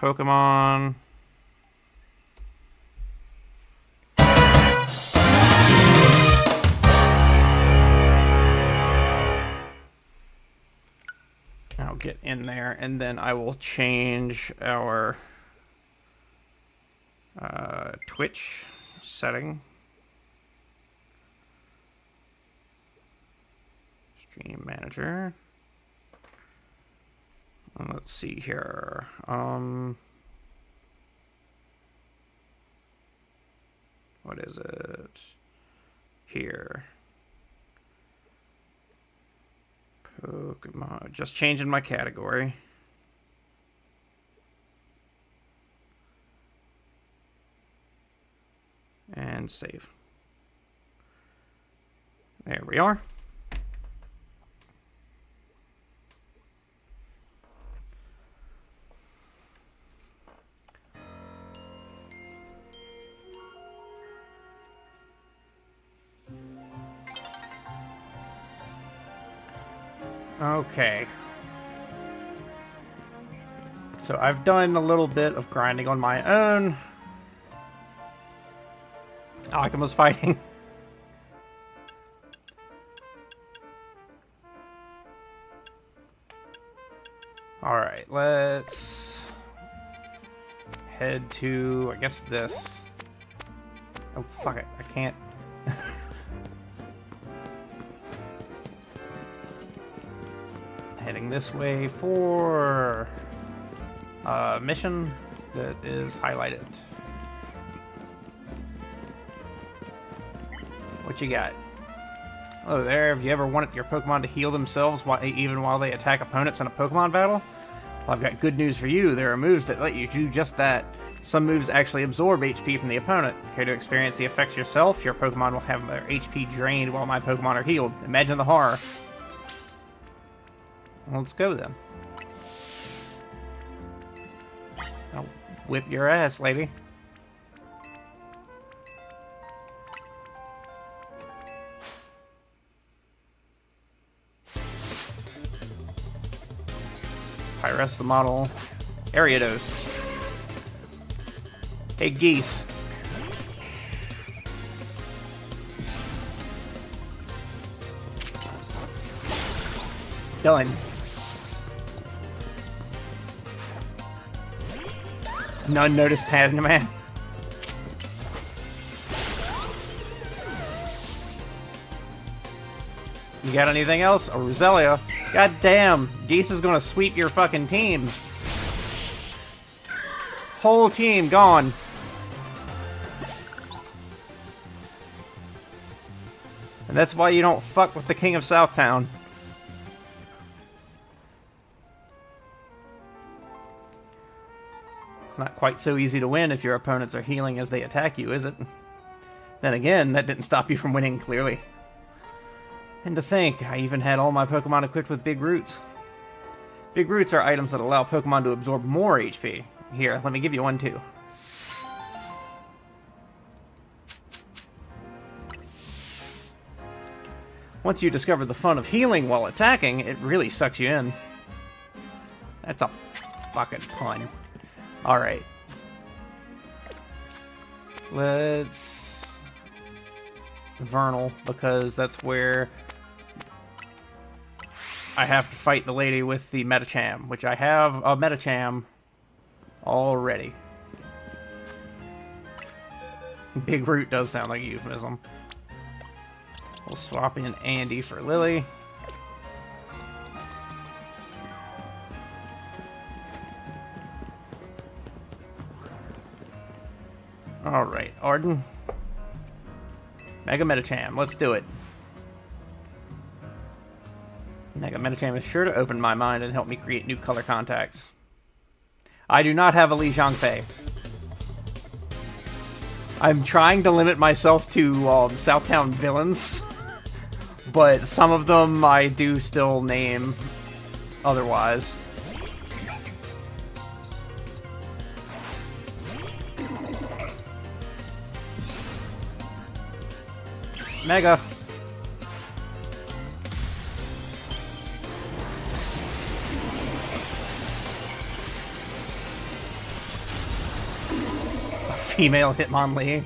Pokemon. I'll get in there, and then I will change our Twitch setting. Stream manager. And let's see here. What is it? Here. Pokemon. Just changing my category. And save. There we are. Okay. So I've done a little bit of grinding on my own. Akima's fighting. Alright, let's head to, I guess, this. Oh, fuck it. I can't. Heading this way for a mission that is highlighted. What you got? Hello there. Have you ever wanted your Pokemon to heal themselves even while they attack opponents in a Pokemon battle? Well, I've got good news for you. There are moves that let you do just that. Some moves actually absorb HP from the opponent. Care to experience the effects yourself? Your Pokemon will have their HP drained while my Pokemon are healed. Imagine the horror. Well, let's go then. I'll whip your ass, lady. Pyrus the model. Ariados. Hey, geese. Done. An unnoticed pattern, man. You got anything else? A Roselia. God damn, Geese is gonna sweep your fucking team. Whole team gone. And that's why you don't fuck with the King of Southtown. It's not quite so easy to win if your opponents are healing as they attack you, is it? Then again, that didn't stop you from winning, clearly. And to think, I even had all my Pokemon equipped with Big Roots. Big Roots are items that allow Pokemon to absorb more HP. Here, let me give you one too. Once you discover the fun of healing while attacking, it really sucks you in. That's a fucking pun. Alright. Let's Vernal, because that's where I have to fight the lady with the Medicham, which I have a Medicham already. Big Root does sound like a euphemism. We'll swap in Andy for Lily. Alright, Arden. Mega Medicham, let's do it. Mega Medicham is sure to open my mind and help me create new color contacts. I do not have a Li Zhangfei. I'm trying to limit myself to Southtown villains, but some of them I do still name otherwise. Mega. female Hitmonlee.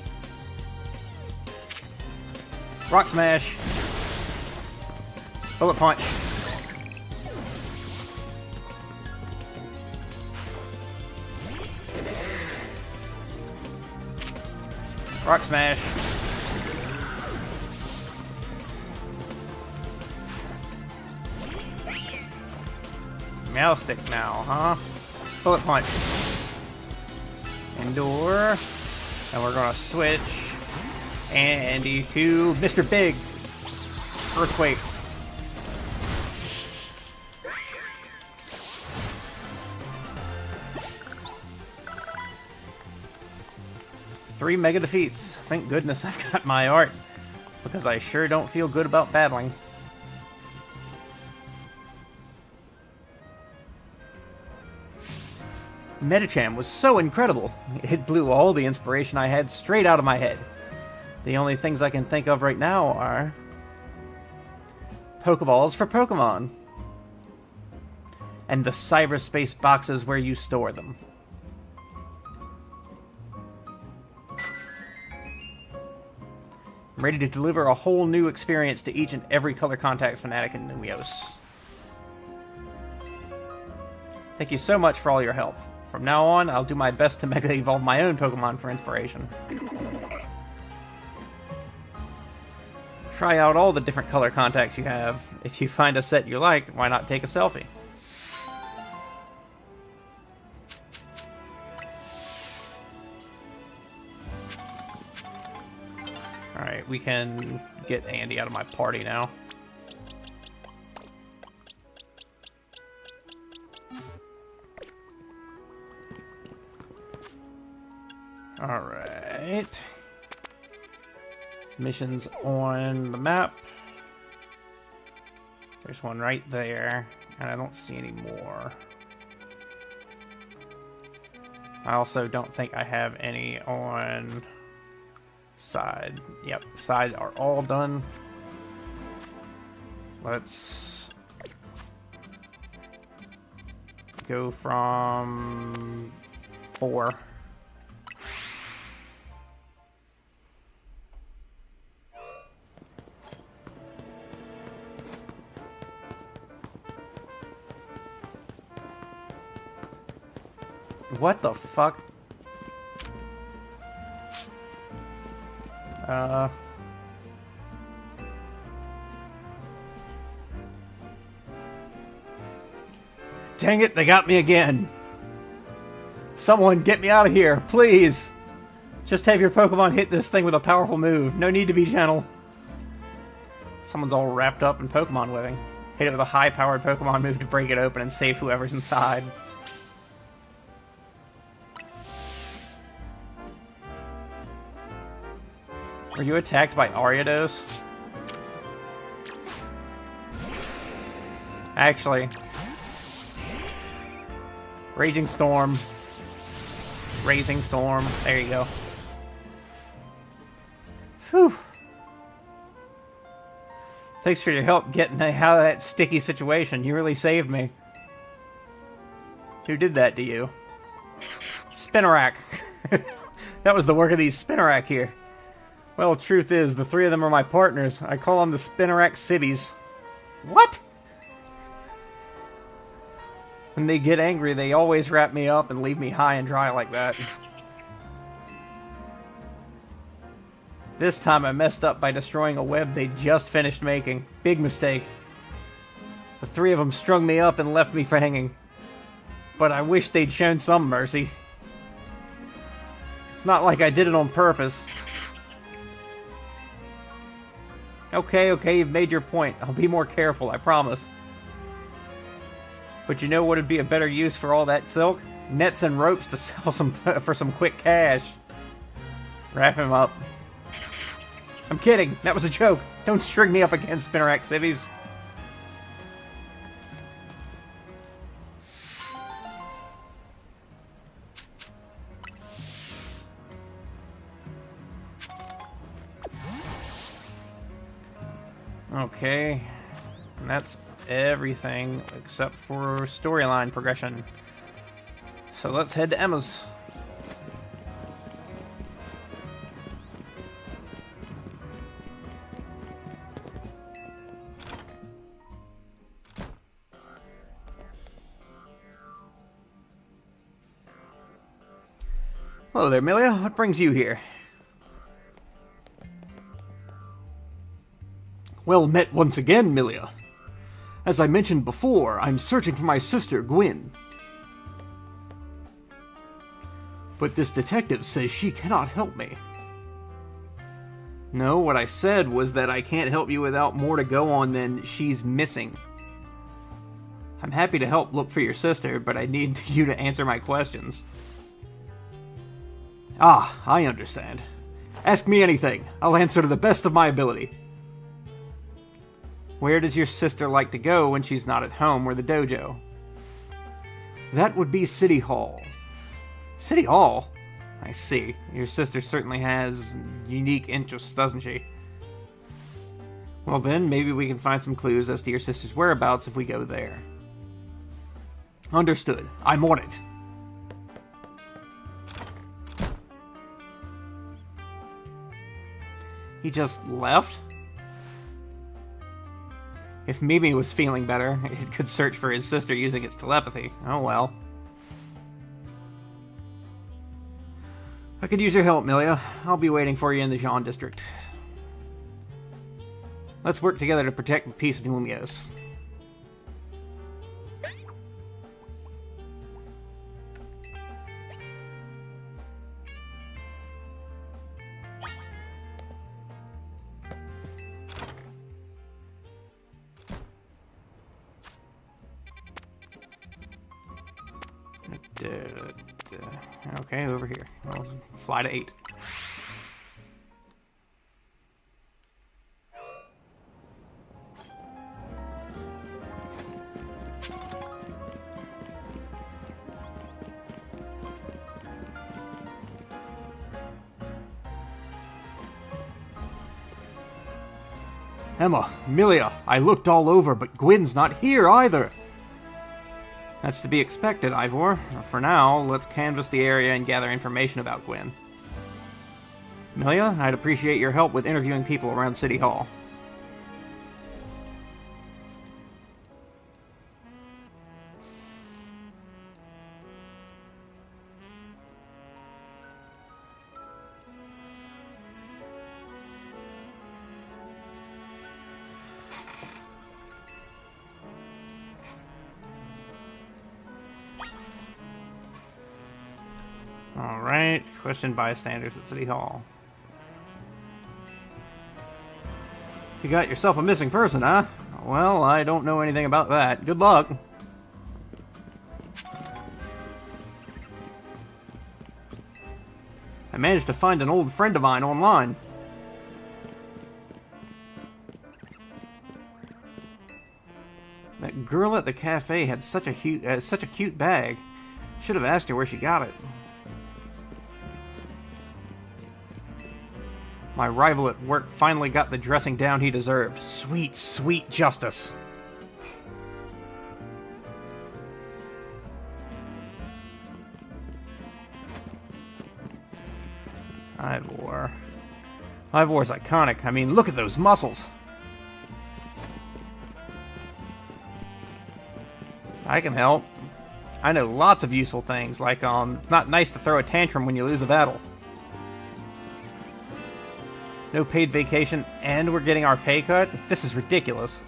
Rock Smash. Bullet Punch. Rock Smash. Meow Stick now, huh? Bullet Punch. Endure. And we're gonna switch Andy to Mr. Big. Earthquake. Three mega defeats. Thank goodness I've got my art, because I sure don't feel good about battling. Medicham was so incredible. It blew all the inspiration I had straight out of my head. The only things I can think of right now are Pokeballs for Pokemon and the cyberspace boxes where you store them. I'm ready to deliver a whole new experience to each and every Color Contact fanatic in Numios. Thank you so much for all your help. From now on, I'll do my best to Mega Evolve my own Pokemon for inspiration. Try out all the different Color Contacts you have. If you find a set you like, why not take a selfie? Alright, we can get Andy out of my party now. Alright. Missions on the map. There's one right there, and I don't see any more. I also don't think I have any on side. Yep, side are all done. Let's go from 4. What the fuck? Dang it, they got me again. Someone get me out of here, please. Just have your Pokemon hit this thing with a powerful move. No need to be gentle. Someone's all wrapped up in Pokemon webbing. Hit it with a high-powered Pokemon move to break it open and save whoever's inside. Were you attacked by Ariados? Actually. Raging Storm. Raising Storm. There you go. Whew. Thanks for your help getting me out of that sticky situation. You really saved me. Who did that to you? Spinarak. That was the work of these Spinarak here. Well, truth is, the 3 of them are my partners. I call them the Spinarak Sibbies. What? When they get angry, they always wrap me up and leave me high and dry like that. This time I messed up by destroying a web they just finished making. Big mistake. The 3 of them strung me up and left me for hanging. But I wish they'd shown some mercy. It's not like I did it on purpose. Okay, you've made your point. I'll be more careful, I promise. But you know what would be a better use for all that silk? Nets and ropes to sell some for some quick cash. Wrap him up. I'm kidding. That was a joke. Don't string me up against Spinarak Civvies. Okay, and that's everything except for storyline progression. So let's head to Emma's. Hello there, Milia. What brings you here? Well met once again, Milia. As I mentioned before, I'm searching for my sister, Gwyn. But this detective says she cannot help me. No, what I said was that I can't help you without more to go on than she's missing. I'm happy to help look for your sister, but I need you to answer my questions. Ah, I understand. Ask me anything. I'll answer to the best of my ability. Where does your sister like to go when she's not at home or the dojo? That would be City Hall. City Hall? I see. Your sister certainly has unique interests, doesn't she? Well then, maybe we can find some clues as to your sister's whereabouts if we go there. Understood. I'm on it. He just left? If Mimi was feeling better, it could search for his sister using its telepathy. Oh well. I could use your help, Milia. I'll be waiting for you in the Jean district. Let's work together to protect the peace of Lumios. Okay, over here. I'll fly to 8. Emma, Milia, I looked all over, but Gwyn's not here either. That's to be expected, Ivor. For now, let's canvass the area and gather information about Gwyn. Milia, I'd appreciate your help with interviewing people around City Hall. Alright, question bystanders at City Hall. You got yourself a missing person, huh? Well, I don't know anything about that. Good luck. I managed to find an old friend of mine online. That girl at the cafe had such a cute bag. Should have asked her where she got it. My rival at work finally got the dressing down he deserved. Sweet, sweet justice. Ivor. Ivor's iconic. I mean, look at those muscles. I can help. I know lots of useful things, like, it's not nice to throw a tantrum when you lose a battle. No paid vacation, and we're getting our pay cut? This is ridiculous.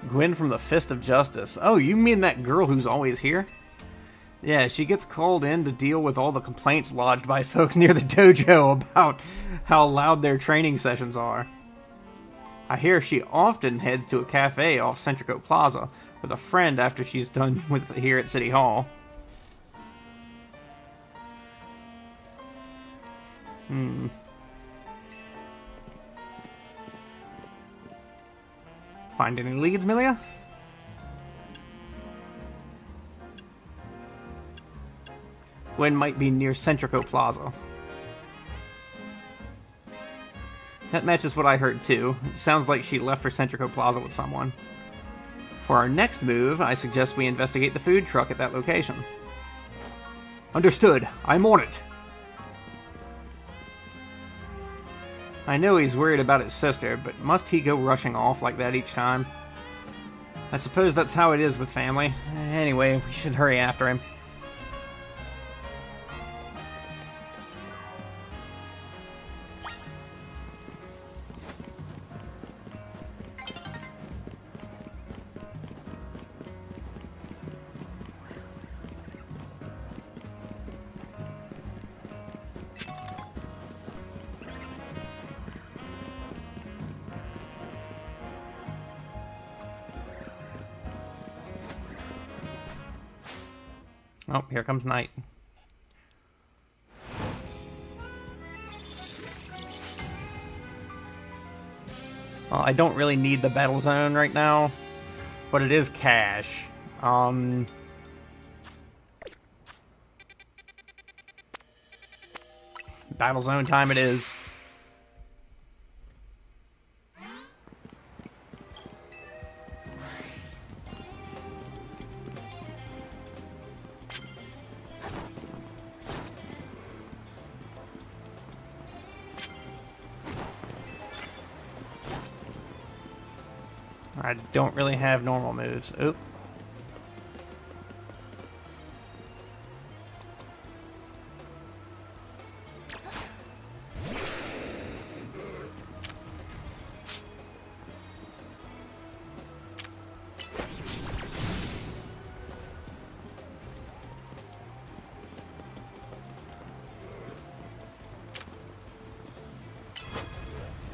Gwyn from the Fist of Justice. Oh, you mean that girl who's always here? Yeah, she gets called in to deal with all the complaints lodged by folks near the dojo about how loud their training sessions are. I hear she often heads to a cafe off Centrico Plaza with a friend after she's done with here at City Hall. Find any leads, Milia? Gwyn might be near Centrico Plaza. That matches what I heard too. It sounds like she left for Centrico Plaza with someone. For our next move, I suggest we investigate the food truck at that location. Understood. I'm on it. I know he's worried about his sister, but must he go rushing off like that each time? I suppose that's how it is with family. Anyway, we should hurry after him. Oh, here comes night. Well, I don't really need the battle zone right now, but it is cash. Battle zone time it is. I don't really have normal moves. Oop.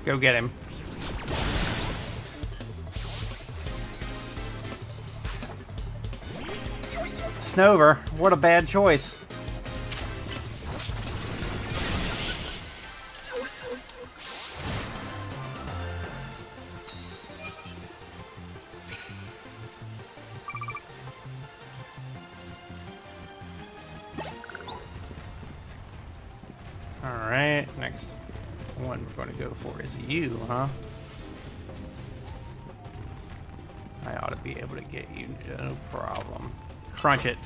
Go get him. Snover, what a bad choice. Alright, next one we're going to go for is you, huh? I ought to be able to get you, no problem. Crunch it.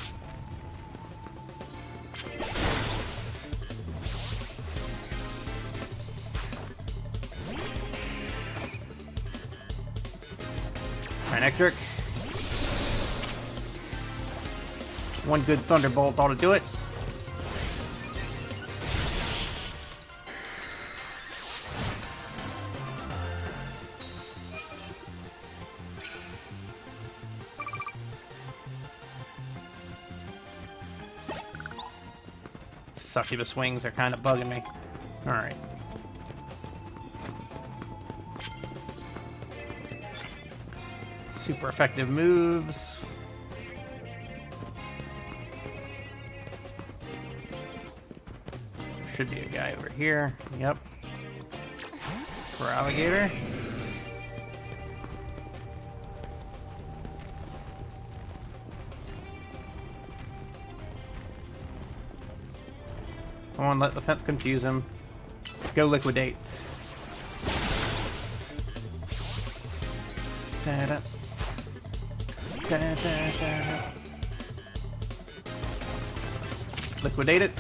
Electric. One good Thunderbolt ought to do it. Succubus wings are kind of bugging me. Alright. Super effective moves. Should be a guy over here. Yep. For alligator. Come on, let the fence confuse him. Go liquidate. Da-da. Da-da-da-da. Liquidate it.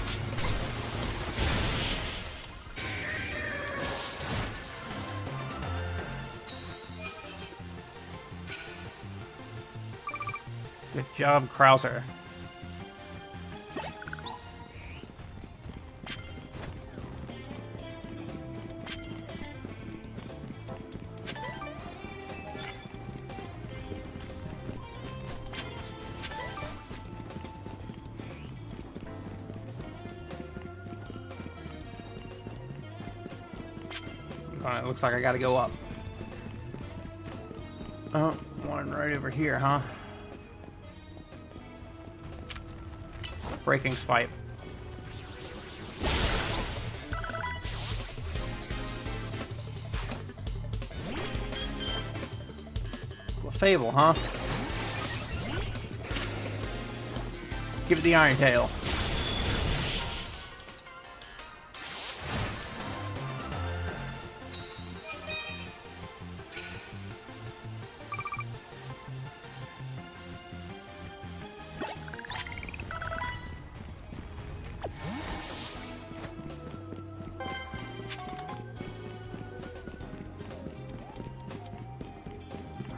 Good job, Krauser. It looks like I gotta go up. Oh, one right over here, huh? Breaking Swipe. Fable, huh? Give it the Iron Tail.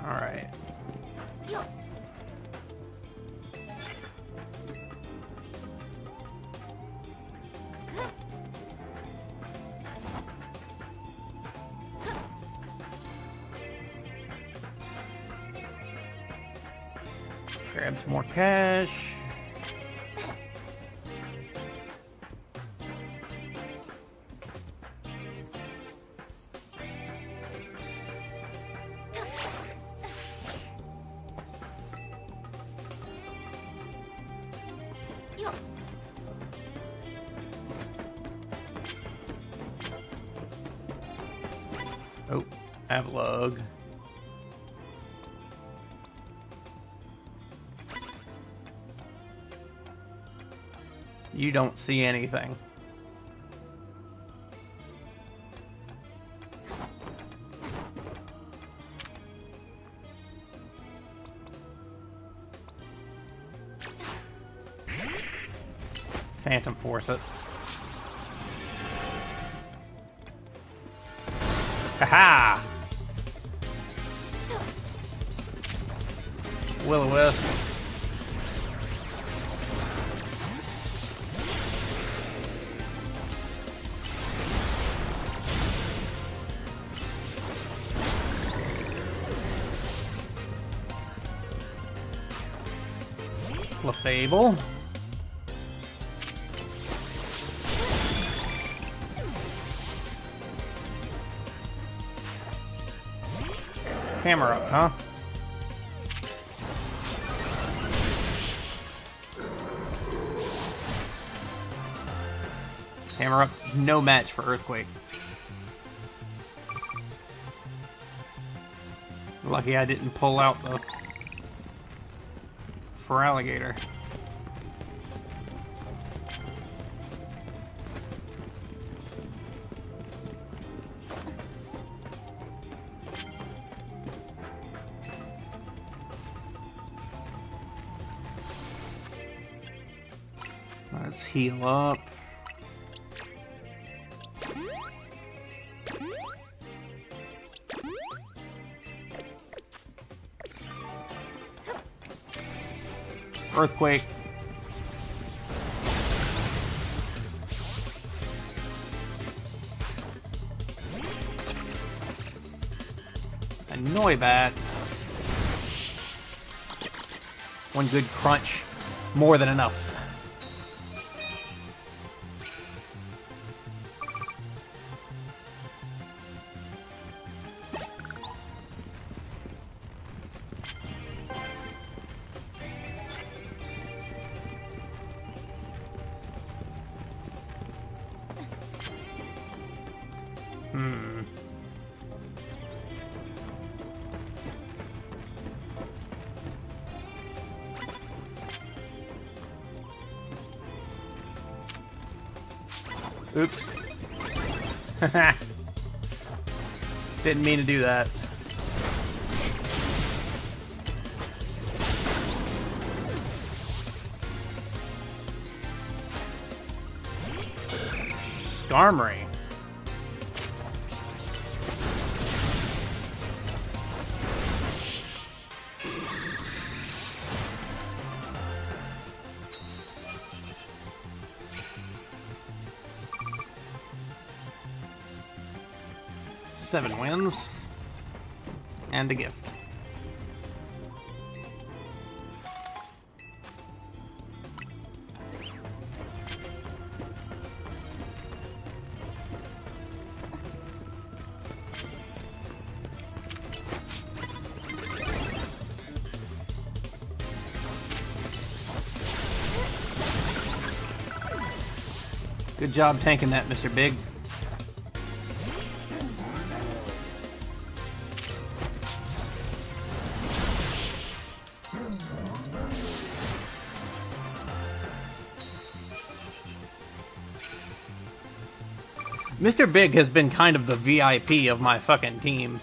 Alright. Grab some more cash. Oh, Avalug. You don't see anything. Phantom Force it. Haha! Will-o-wisp. Clefable. Hammer up, huh? Hammer up, no match for Earthquake. Lucky I didn't pull out the for alligator. Let's heal up. Earthquake. A Noibat. One good crunch. More than enough. Oops. Didn't mean to do that. Skarmory. Seven wins. And a gift. Good job tanking that, Mr. Big. Mr. Big has been kind of the VIP of my fucking team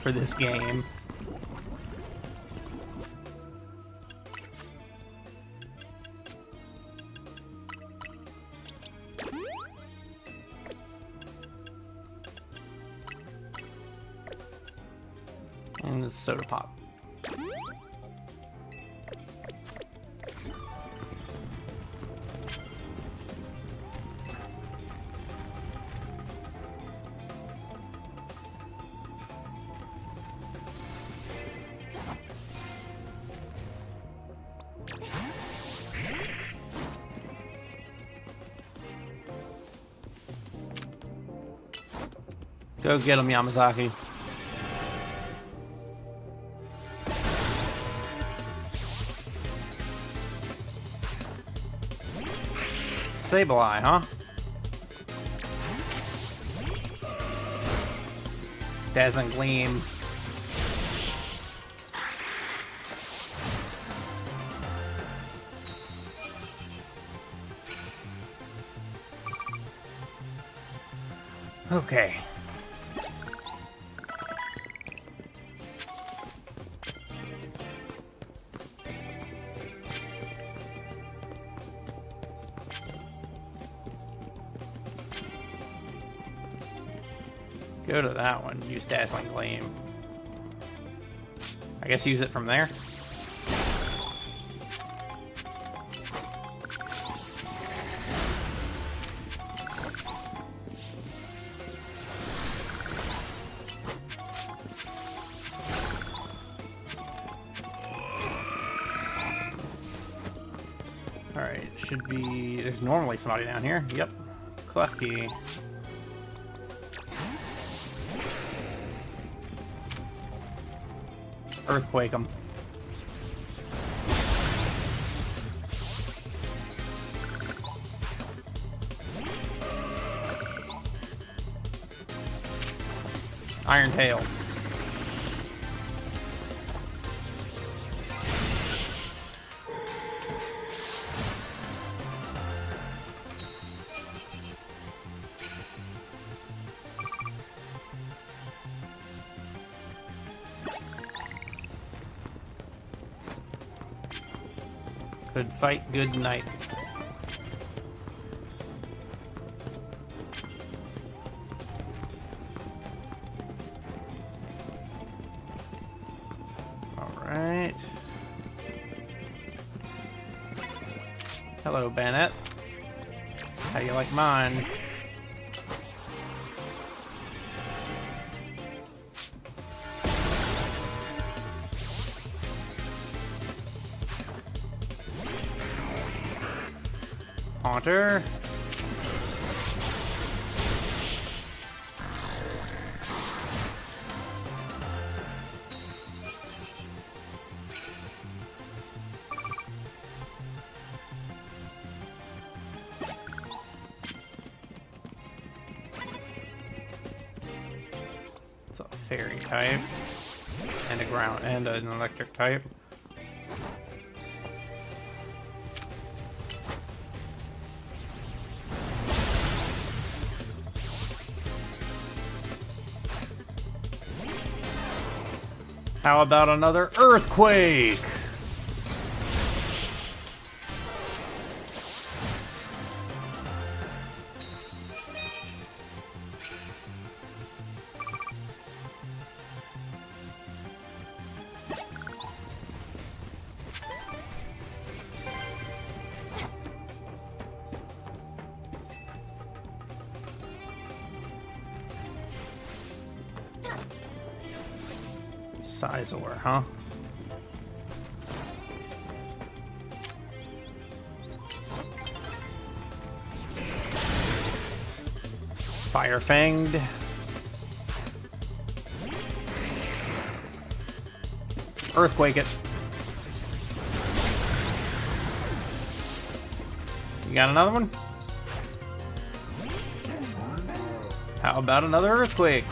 for this game. And it's Soda Pop. Go get him, Yamazaki. Sableye, huh? Dazzling Gleam. Okay. Go to that one. Use Dazzling Gleam. I guess use it from there. Alright, should be... There's normally somebody down here. Yep. Clucky. Earthquake them. Iron Tail. Good fight, good night. Alright. Hello, Bennett. How you like mine? Haunter. It's a fairy type and a ground and an electric type. How about another earthquake? Sizor, huh? Fire Fanged. Earthquake it. You got another one? How about another earthquake?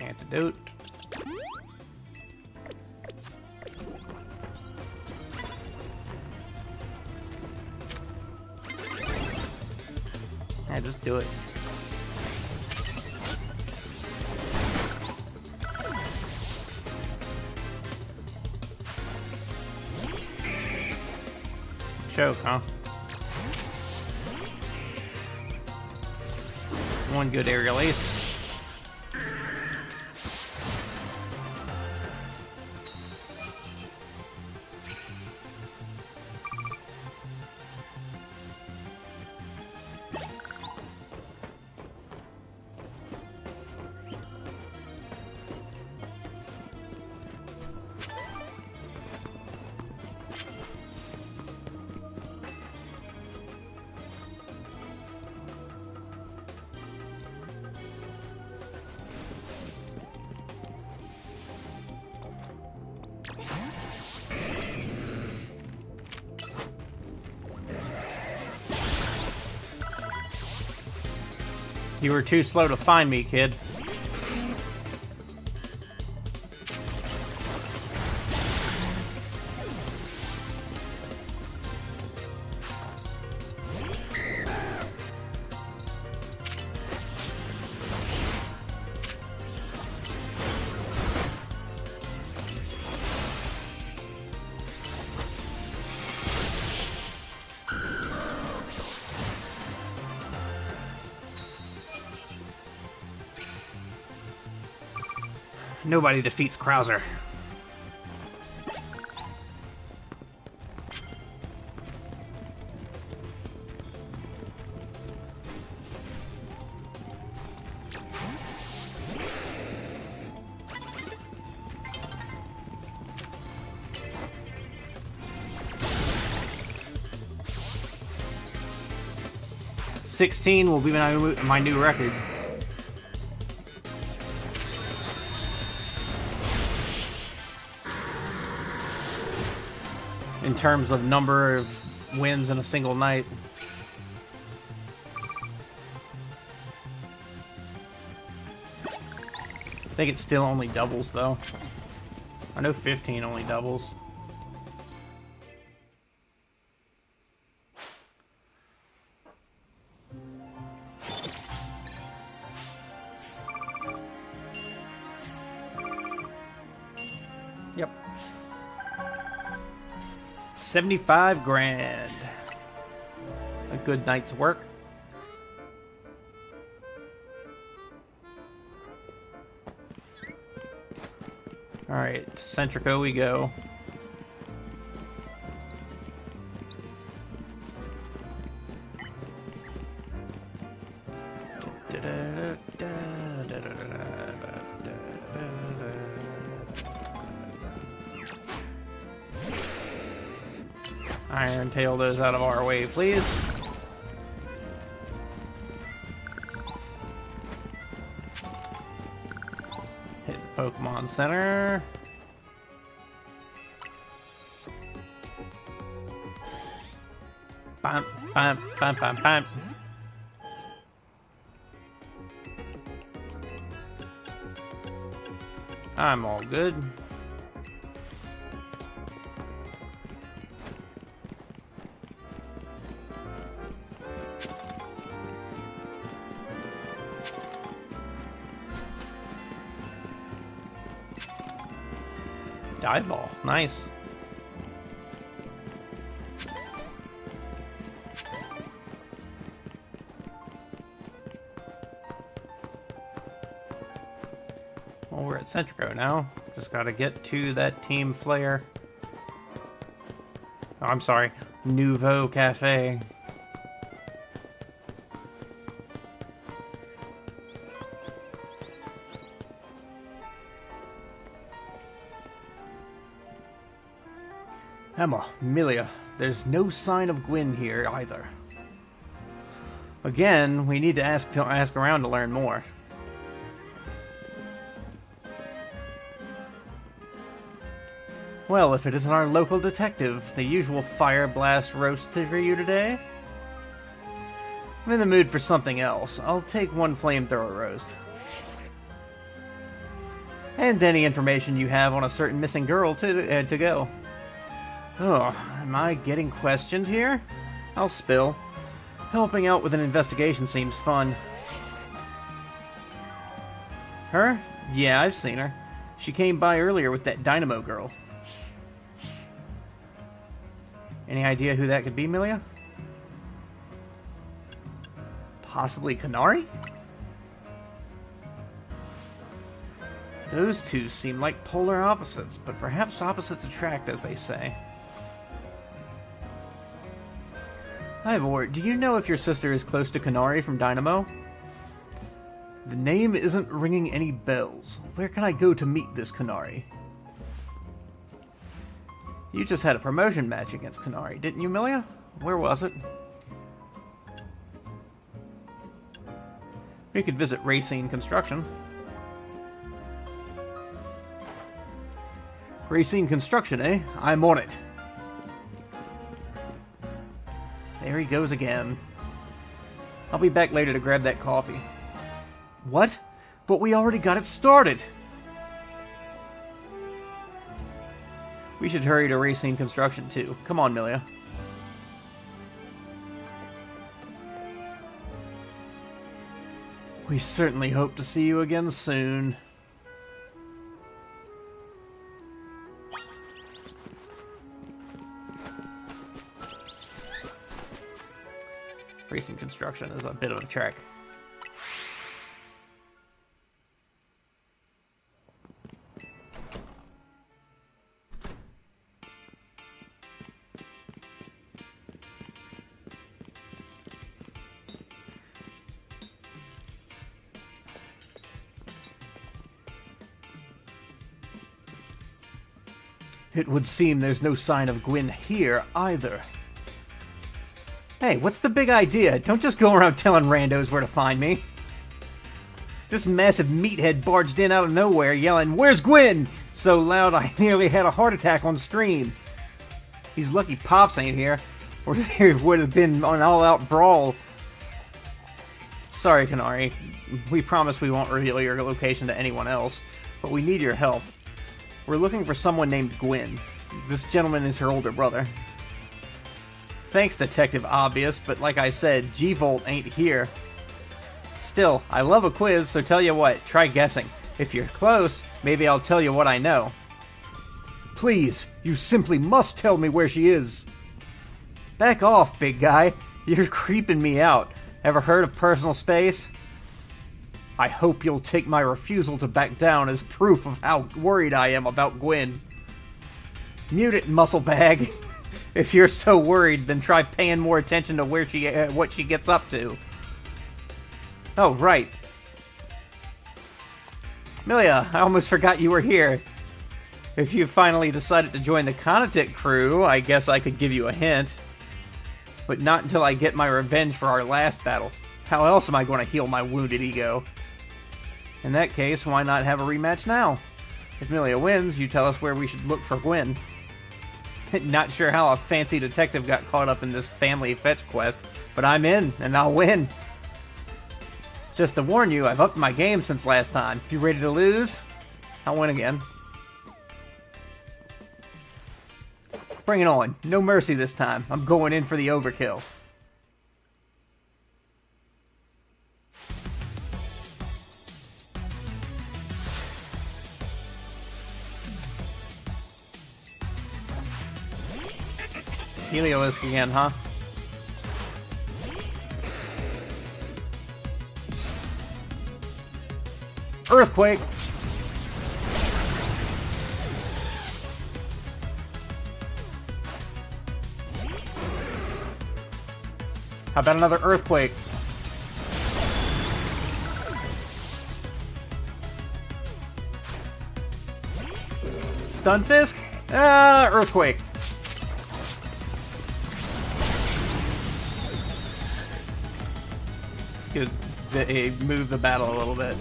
Antidote. Yeah, just do it. Choke, huh? One good aerial ace. You were too slow to find me, kid. Nobody defeats Krauser. $16 will be my new record. In terms of number of wins in a single night. I think it still only doubles, though. I know 15 only doubles. Yep. 75 grand. A good night's work. Alright, to Centrico we go. Iron Tail those out of our way, please. Hit the Pokemon Center. Bam, bam, bam, bam, bam. I'm all good. Dive ball, nice. Well, we're at Centrico now. Just gotta get to that Team Flare. Oh, I'm sorry, Nouveau Cafe. Emma, Milia, there's no sign of Gwyn here either. Again, we need to ask around to learn more. Well, if it isn't our local detective, the usual fire blast roast for you today? I'm in the mood for something else. I'll take one flamethrower roast. And any information you have on a certain missing girl to go. Oh, am I getting questioned here? I'll spill. Helping out with an investigation seems fun. Her? Yeah, I've seen her. She came by earlier with that Dynamo girl. Any idea who that could be, Milia? Possibly Canary? Those two seem like polar opposites, but perhaps opposites attract, as they say. Ivor, do you know if your sister is close to Canary from Dynamo? The name isn't ringing any bells. Where can I go to meet this Canary? You just had a promotion match against Canary, didn't you, Milia? Where was it? We could visit Racine Construction. Racine Construction, eh? I'm on it. There he goes again. I'll be back later to grab that coffee. What? But we already got it started! We should hurry to racing construction too. Come on, Milia. We certainly hope to see you again soon. Racing construction is a bit of a trek. It would seem there's no sign of Gwyn here, either. Hey, what's the big idea? Don't just go around telling randos where to find me. This massive meathead barged in out of nowhere, yelling, "Where's Gwyn?" so loud I nearly had a heart attack on stream. He's lucky Pops ain't here, or there would have been an all-out brawl. Sorry, Kanari. We promise we won't reveal your location to anyone else, but we need your help. We're looking for someone named Gwyn. This gentleman is her older brother. Thanks, Detective Obvious, but like I said, G-Volt ain't here. Still, I love a quiz, so tell you what, try guessing. If you're close, maybe I'll tell you what I know. Please, you simply must tell me where she is. Back off, big guy. You're creeping me out. Ever heard of personal space? I hope you'll take my refusal to back down as proof of how worried I am about Gwyn. Mute it, muscle bag. If you're so worried, then try paying more attention to where what she gets up to. Oh, right. Milia, I almost forgot you were here. If you finally decided to join the Conatic crew, I guess I could give you a hint. But not until I get my revenge for our last battle. How else am I going to heal my wounded ego? In that case, why not have a rematch now? If Milia wins, you tell us where we should look for Gwyn. Not sure how a fancy detective got caught up in this family fetch quest, but I'm in, and I'll win. Just to warn you, I've upped my game since last time. You ready to lose? I'll win again. Bring it on. No mercy this time. I'm going in for the overkill. Heliolisk again, huh? Earthquake! How about another earthquake? Stunfisk? Earthquake. It's good that they move the battle a little bit.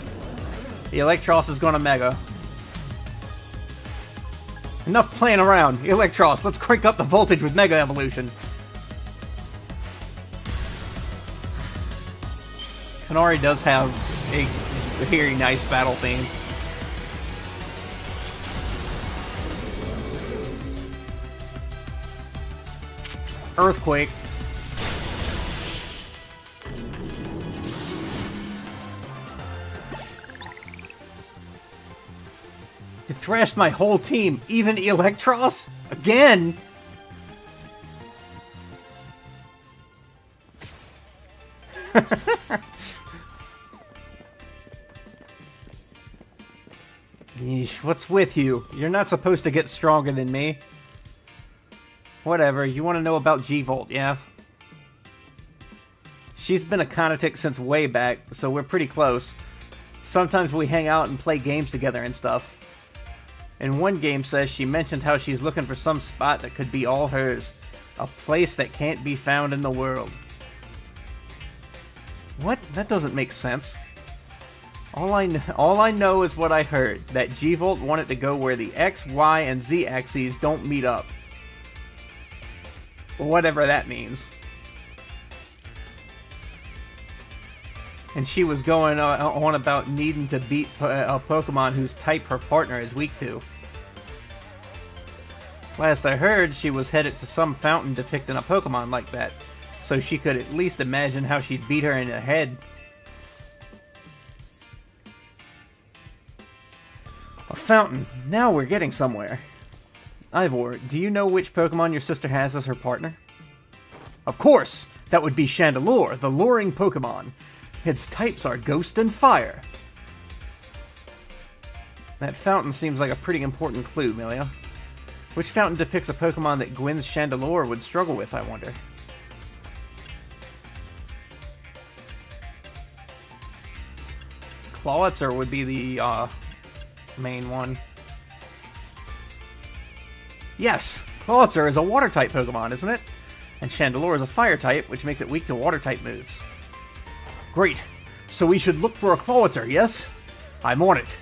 The Electros is going to Mega. Enough playing around. Electros, let's crank up the voltage with Mega Evolution. Kanari does have a very nice battle theme. Earthquake. You thrashed my whole team, even Electros? Again? Yeesh, what's with you? You're not supposed to get stronger than me. Whatever, you want to know about G-Volt, yeah? She's been a Conatic since way back, so we're pretty close. Sometimes we hang out and play games together and stuff. And one game says she mentioned how she's looking for some spot that could be all hers. A place that can't be found in the world. What? That doesn't make sense. All I know is what I heard, that G-Volt wanted to go where the X, Y, and Z axes don't meet up. Whatever that means. and she was going on about needing to beat a Pokemon whose type her partner is weak to. Last I heard, she was headed to some fountain depicting a Pokemon like that, so she could at least imagine how she'd beat her in the head. A fountain. Now we're getting somewhere. Ivor, do you know which Pokemon your sister has as her partner? Of course! That would be Chandelure, the luring Pokemon. Its types are Ghost and Fire. That fountain seems like a pretty important clue, Milia. Which fountain depicts a Pokemon that Gwen's Chandelure would struggle with, I wonder? Clawitzer would be the main one. Yes! Clawitzer is a Water-type Pokemon, isn't it? And Chandelure is a Fire-type, which makes it weak to Water-type moves. Great! So we should look for a Clawitzer, yes? I'm on it.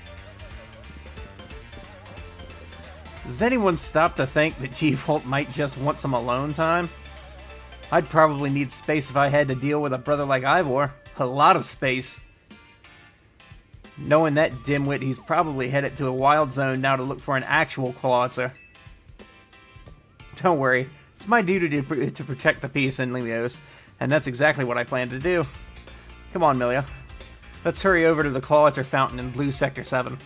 Does anyone stop to think that G-Volt might just want some alone time? I'd probably need space if I had to deal with a brother like Ivor. A lot of space. Knowing that dimwit, he's probably headed to a wild zone now to look for an actual Clawitzer. Don't worry, it's my duty to protect the peace in Limios, and that's exactly what I plan to do. Come on, Milia. Let's hurry over to the Clawitzer fountain in Blue Sector 7.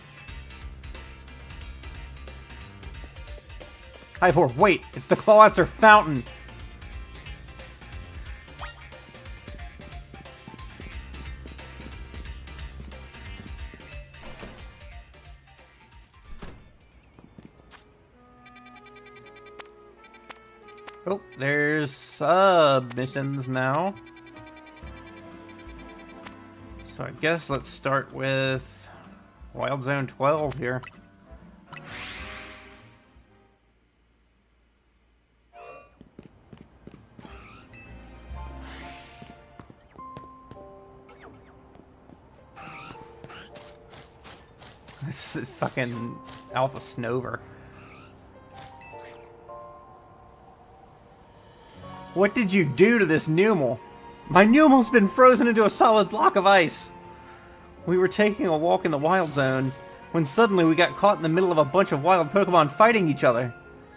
Ivor, wait! It's the Clawitzer fountain! Oh, there's submissions now. So I guess let's start with Wild Zone 12 here. This is fucking Alpha Snover. What did you do to this Numel? My Numel's been frozen into a solid block of ice! We were taking a walk in the Wild Zone when suddenly we got caught in the middle of a bunch of wild Pokemon fighting each other.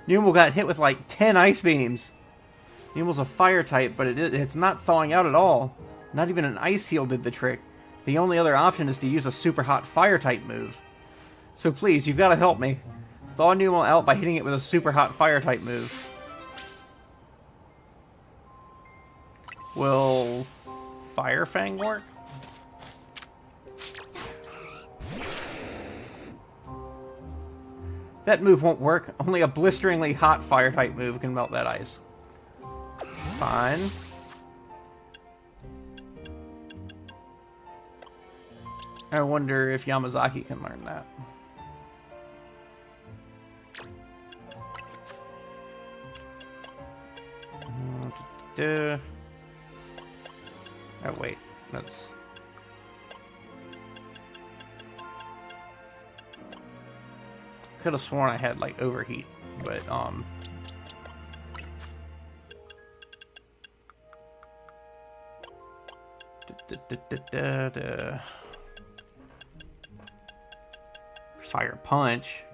Numel got hit with like 10 ice beams. Numel's a fire type, but it's not thawing out at all. Not even an Ice Heal did the trick. The only other option is to use a super hot fire type move. So please, you've got to help me. Thaw Numel out by hitting it with a super hot fire type move. Will Fire Fang work? That move won't work. Only a blisteringly hot fire type move can melt that ice. Fine. I wonder if Yamazaki can learn that. Oh wait, that's... Could have sworn I had like overheat, but Fire Punch.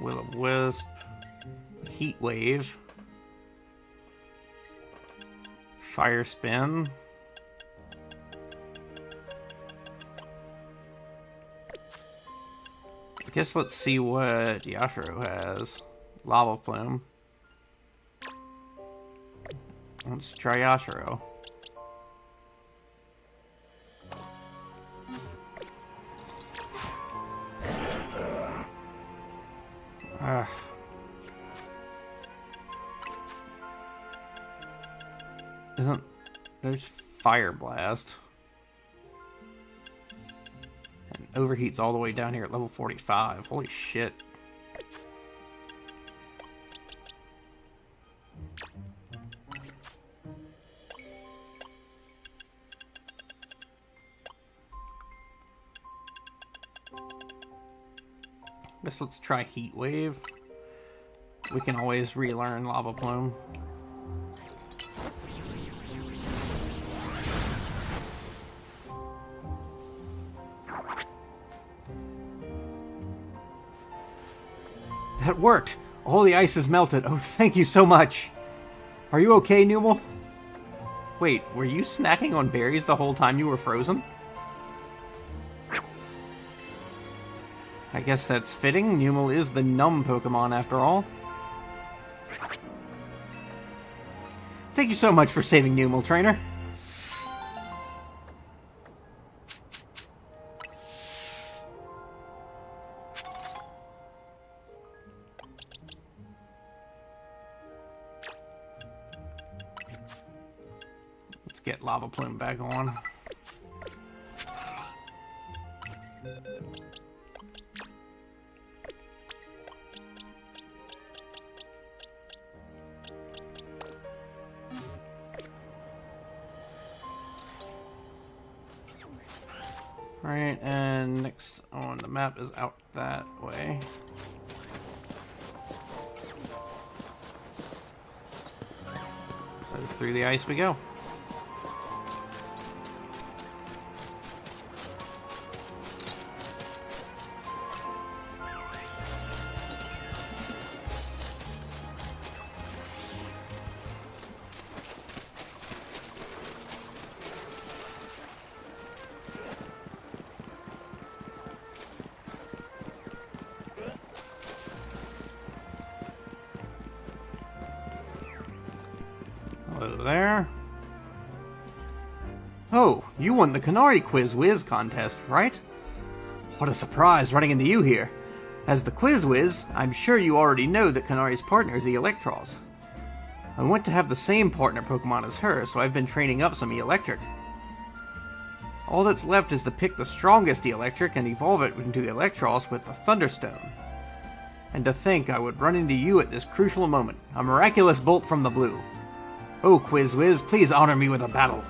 Will-O-Wisp. Heat Wave. Fire Spin. I guess let's see what Yashiro has. Lava Plume. Let's try Yashiro. There's Fire Blast. And Overheat's all the way down here at level 45. Holy shit. Guess let's try Heat Wave. We can always relearn Lava Plume. That worked! All the ice is melted. Oh, thank you so much! Are you okay, Numel? Wait, were you snacking on berries the whole time you were frozen? I guess that's fitting. Numel is the numb Pokemon after all. Thank you so much for saving Numel, trainer. Let's get Lava Plume back on. Right, and next on the map is out that way. So through the ice we go. Hello there. Oh, you won the Canary Quiz Whiz contest, right? What a surprise running into you here. As the Quiz Whiz, I'm sure you already know that Canary's partner is Electros. I want to have the same partner Pokemon as her, so I've been training up some Electric. All that's left is to pick the strongest Electric and evolve it into Electros with the Thunderstone. And to think I would run into you at this crucial moment, a miraculous bolt from the blue. Oh, Quiz Whiz, please honor me with a battle.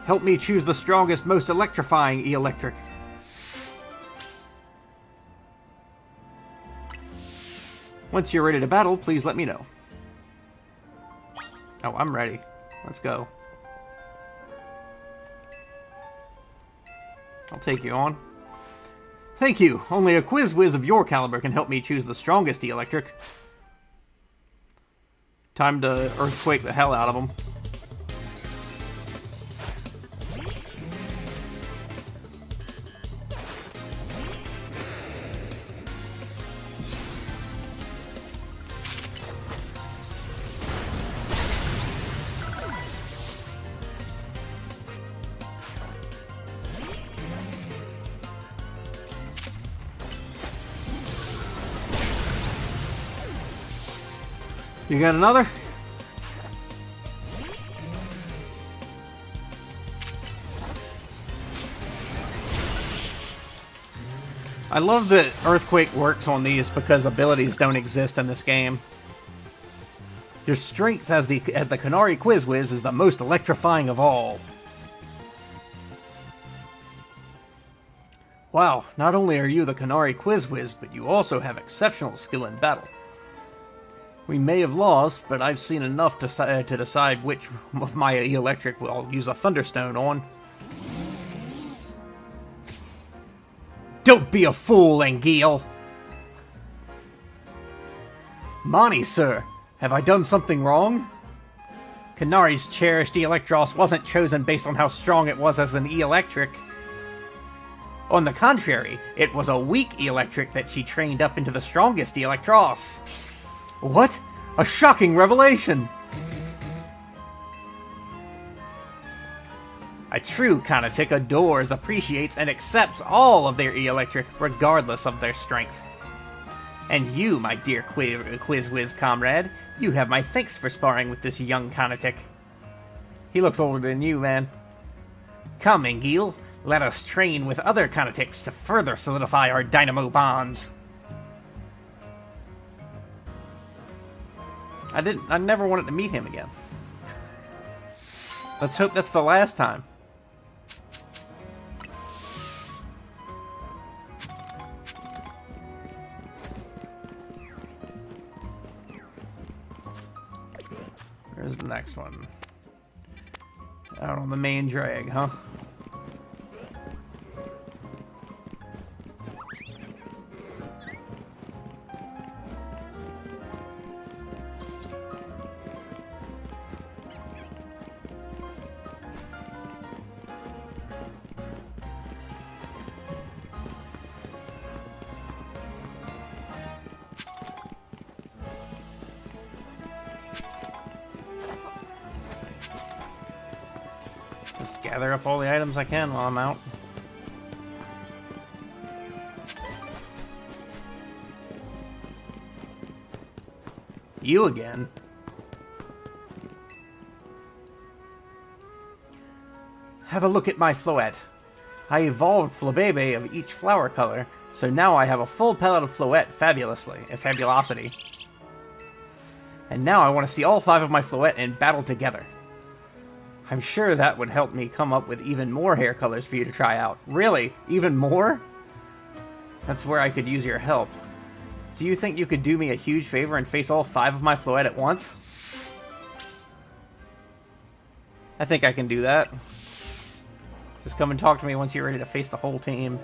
Help me choose the strongest, most electrifying Electric. Once you're ready to battle, please let me know. Oh, I'm ready. Let's go. I'll take you on. Thank you. Only a Quiz Whiz of your caliber can help me choose the strongest Electric. Time to Earthquake the hell out of them. You got another? I love that Earthquake works on these because abilities don't exist in this game. Your strength as the Canary Quiz Whiz is the most electrifying of all. Wow, not only are you the Canary Quiz Whiz, but you also have exceptional skill in battle. We may have lost, but I've seen enough to decide which of my Electric I'll use a Thunderstone on. Don't be a fool, Anguille! Mani, sir, have I done something wrong? Canary's cherished Electros wasn't chosen based on how strong it was as an Electric. On the contrary, it was a weak Electric that she trained up into the strongest Electros. What? A shocking revelation! A true Conatic adores, appreciates, and accepts all of their Electric, regardless of their strength. And you, my dear Quiz Whiz comrade, you have my thanks for sparring with this young Conatic. He looks older than you, man. Come, Anguille, let us train with other Conatics to further solidify our dynamo bonds. I never wanted to meet him again. Let's hope that's the last time. Where's the next one? Out on the main drag, huh? gather up all the items I can while I'm out. You again? Have a look at my floette. I evolved Flabebe of each flower color, so now I have a full palette of floette fabulosity. And now I want to see all 5 of my floette in battle together. I'm sure that would help me come up with even more hair colors for you to try out. Really? Even more? That's where I could use your help. Do you think you could do me a huge favor and face all 5 of my floette at once? I think I can do that. Just come and talk to me once you're ready to face the whole team.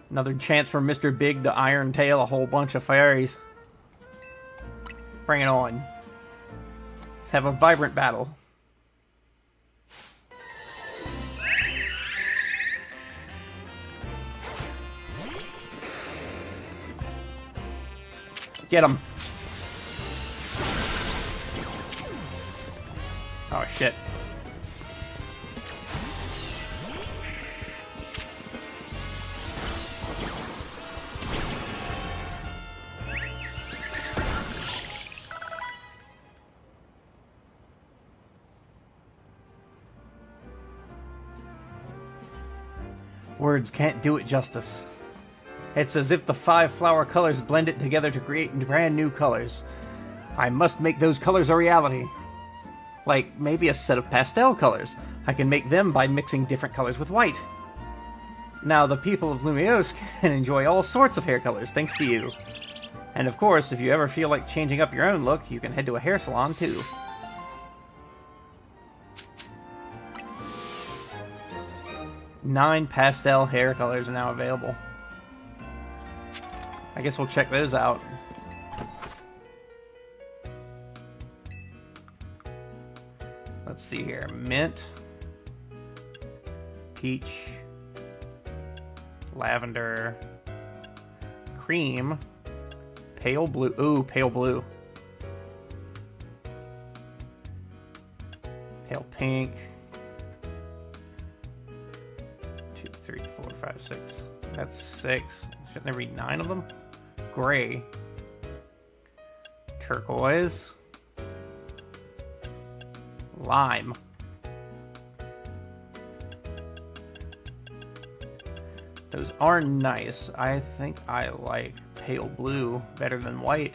Another chance for Mr. Big to Iron Tail a whole bunch of fairies. Bring it on. Let's have a vibrant battle. Get him. Oh, shit. Words can't do it justice. It's as if the 5 flower colors blended together to create brand new colors. I must make those colors a reality. Like, maybe a set of pastel colors. I can make them by mixing different colors with white. Now, the people of Lumiose can enjoy all sorts of hair colors thanks to you. And of course, if you ever feel like changing up your own look, you can head to a hair salon too. Nine pastel hair colors are now available. I guess we'll check those out. Let's see here. Mint. Peach. Lavender. Cream. Pale blue. Ooh, pale blue. Pale pink. 2, 3, 4, 5, 6. That's 6. Shouldn't there be 9 of them? Gray. Turquoise. Lime. Those are nice. I think I like pale blue better than white.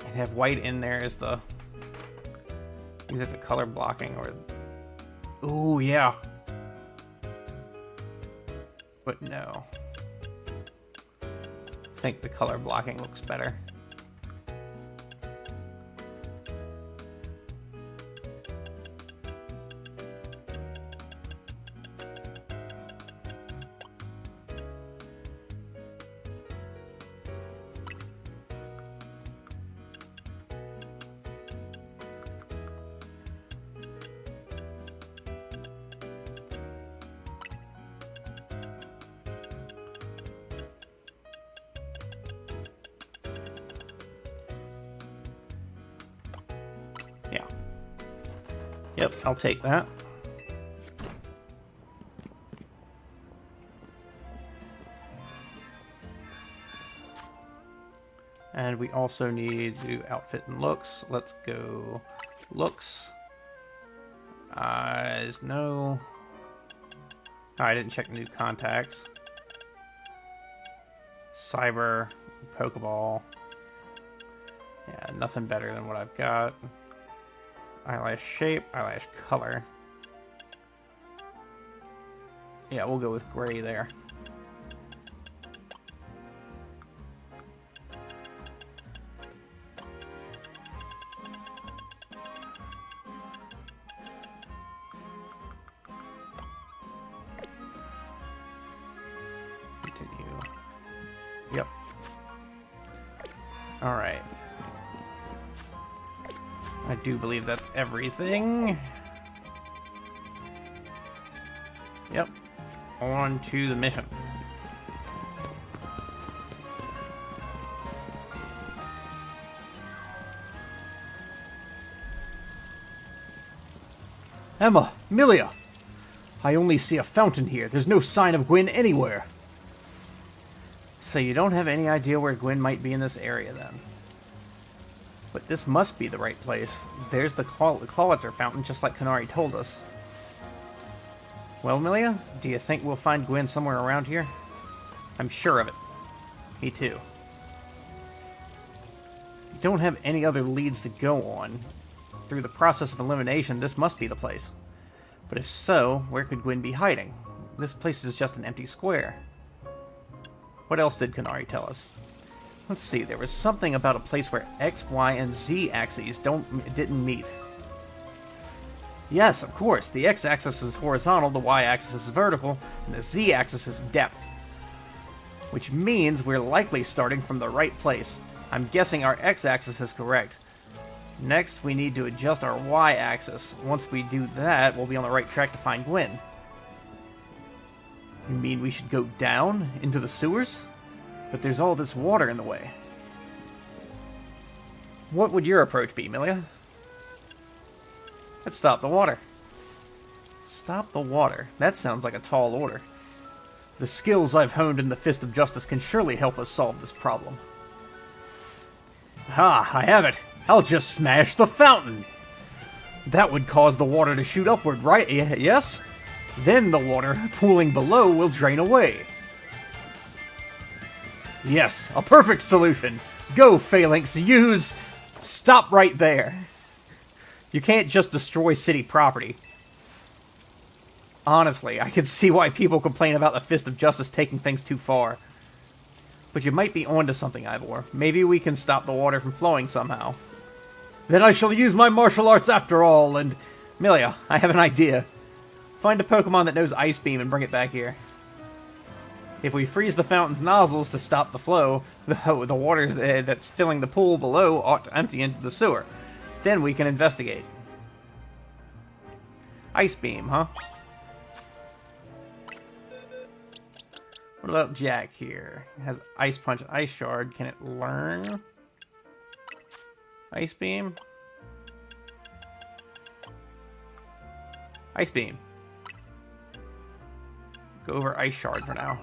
And have white in there as the either the color blocking or... Ooh, yeah. But no. I think the color blocking looks better. Yeah. Yep, I'll take that. And we also need to do outfit and looks. Let's go looks. There's no... Oh, I didn't check new contacts. Cyber, Pokeball. Yeah, nothing better than what I've got. Eyelash shape, eyelash color. Yeah, we'll go with gray there. Continue. Yep. All right. I do believe that's everything. Yep. On to the mission. Emma, Milia! I only see a fountain here. There's no sign of Gwyn anywhere. So you don't have any idea where Gwyn might be in this area, then? But this must be the right place. There's the Clawitzer fountain, just like Kanari told us. Well, Milia, do you think we'll find Gwyn somewhere around here? I'm sure of it. Me too. We don't have any other leads to go on. Through the process of elimination, this must be the place. But if so, where could Gwyn be hiding? This place is just an empty square. What else did Kanari tell us? Let's see, there was something about a place where X, Y, and Z axes didn't meet. Yes, of course, the X-axis is horizontal, the Y-axis is vertical, and the Z-axis is depth. Which means we're likely starting from the right place. I'm guessing our X-axis is correct. Next, we need to adjust our Y-axis. Once we do that, we'll be on the right track to find Gwyn. You mean we should go down into the sewers? But there's all this water in the way. What would your approach be, Milia? Let's stop the water. Stop the water? That sounds like a tall order. The skills I've honed in the Fist of Justice can surely help us solve this problem. Ha! I have it! I'll just smash the fountain! That would cause the water to shoot upward, right? Yes? Then the water pooling below will drain away. Yes, a perfect solution! Go, Phalanx, use... Stop right there! You can't just destroy city property. Honestly, I can see why people complain about the Fist of Justice taking things too far. But you might be onto something, Ivor. Maybe we can stop the water from flowing somehow. Then I shall use my martial arts after all, and... Milia, I have an idea. Find a Pokemon that knows Ice Beam and bring it back here. If we freeze the fountain's nozzles to stop the flow, the water that's filling the pool below ought to empty into the sewer. Then we can investigate. Ice Beam, huh? What about Jack here? It has Ice Punch, Ice Shard. Can it learn? Ice Beam? Ice Beam. Go over Ice Shard for now.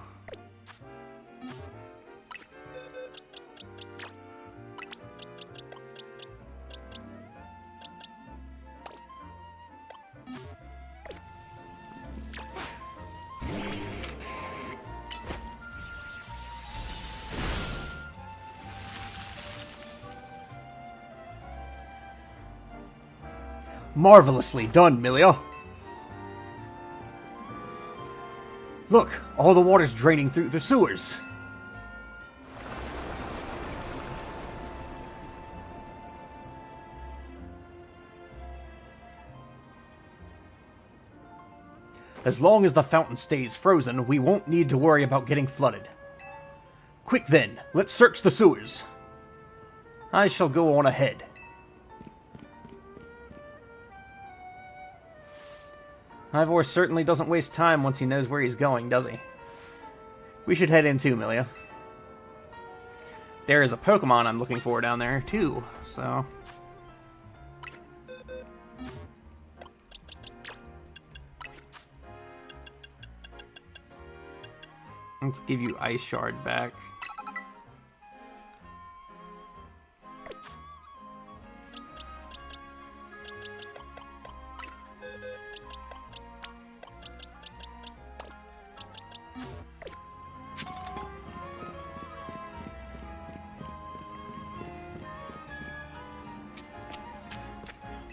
Marvelously done, Milia. Look, all the water's draining through the sewers. As long as the fountain stays frozen, we won't need to worry about getting flooded. Quick then, let's search the sewers. I shall go on ahead. Ivor certainly doesn't waste time once he knows where he's going, does he? We should head in too, Milia. There is a Pokemon I'm looking for down there, too, so... Let's give you Ice Shard back.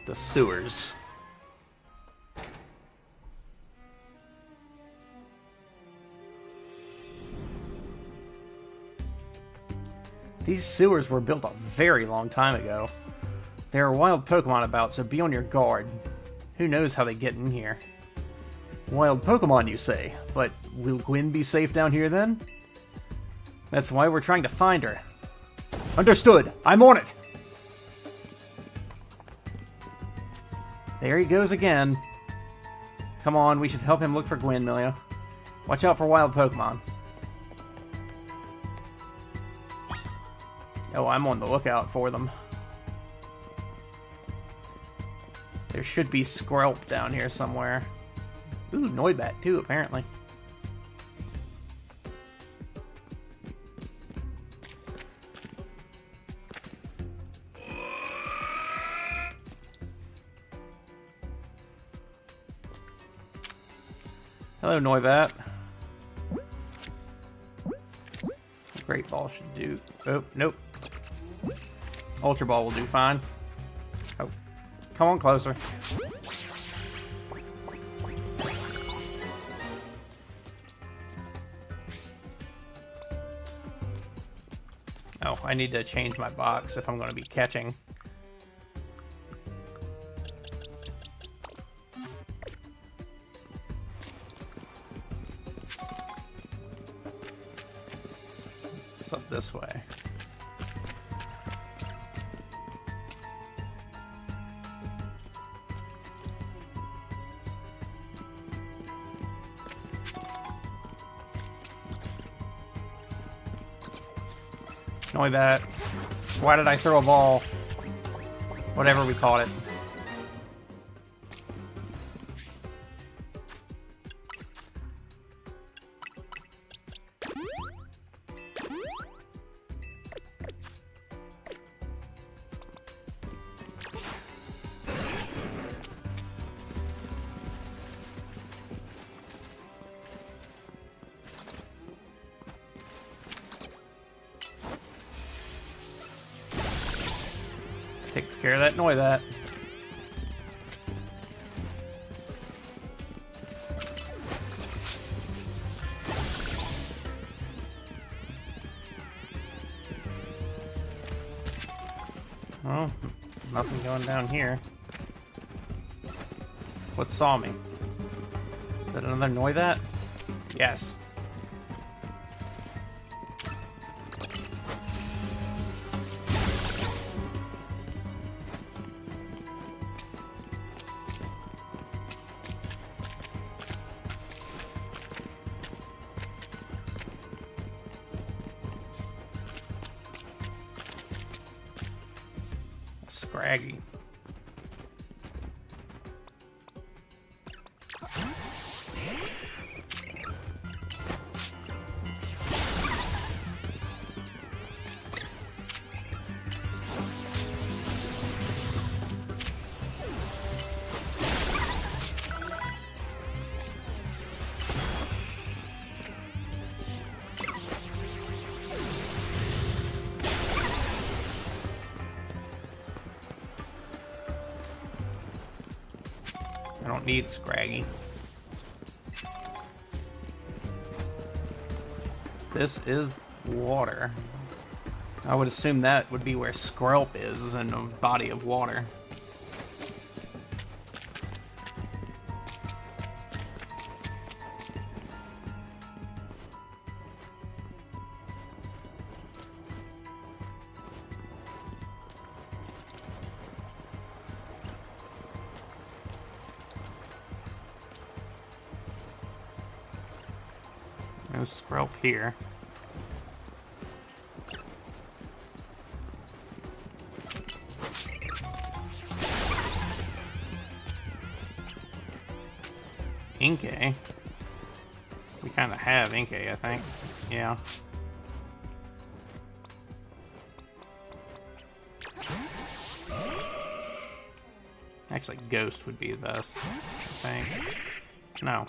The sewers. These sewers were built a very long time ago. There are wild Pokemon about, so be on your guard. Who knows how they get in here? Wild Pokemon, you say? But will Gwyn be safe down here then? That's why we're trying to find her. Understood! I'm on it! There he goes again. Come on, we should help him look for Gwyn, Milia. Watch out for wild Pokemon. Oh, I'm on the lookout for them. There should be Skrelp down here somewhere. Ooh, Noibat too, apparently. Hello, Noibat. Great Ball should do. Oh, nope. Ultra Ball will do fine. Oh, come on closer. Oh, I need to change my box if I'm going to be catching. It's up this way. Noibat. Why did I throw a ball? Whatever we called it. Takes care of that Noibat. Oh, nothing going down here. What saw me? Is that another Noibat? Yes. Scraggy. I don't need Scraggy. This is water. I would assume that would be where Skrelp is in a body of water. No Skrelp here. Inkay. We kind of have Inkay, I think. Yeah. Actually, Ghost would be the best, I think. No.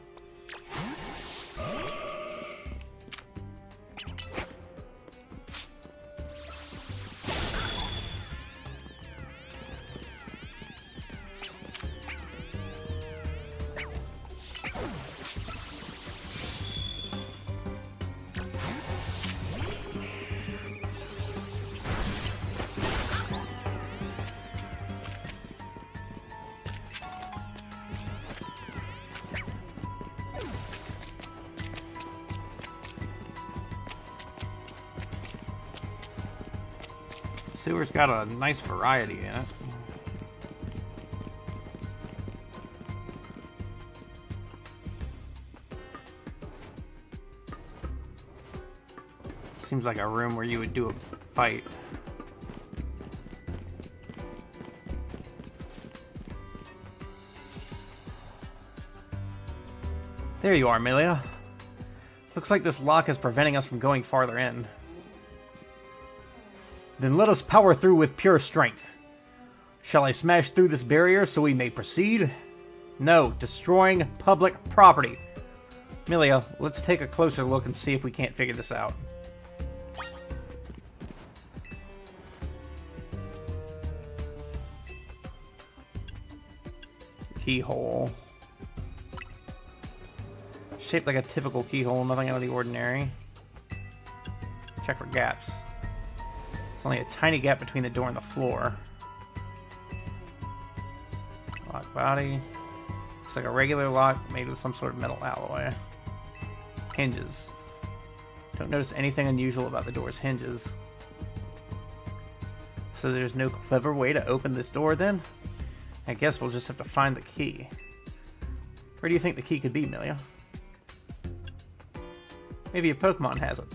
Sewer's got a nice variety in it. Seems like a room where you would do a fight. There you are, Amelia. Looks like this lock is preventing us from going farther in. Then let us power through with pure strength. Shall I smash through this barrier so we may proceed? No, destroying public property. Amelia, let's take a closer look and see if we can't figure this out. Keyhole. Shaped like a typical keyhole, nothing out of the ordinary. Check for gaps. There's only a tiny gap between the door and the floor. Lock body. Looks like a regular lock made with some sort of metal alloy. Hinges. Don't notice anything unusual about the door's hinges. So there's no clever way to open this door then? I guess we'll just have to find the key. Where do you think the key could be, Amelia? Maybe a Pokemon has it.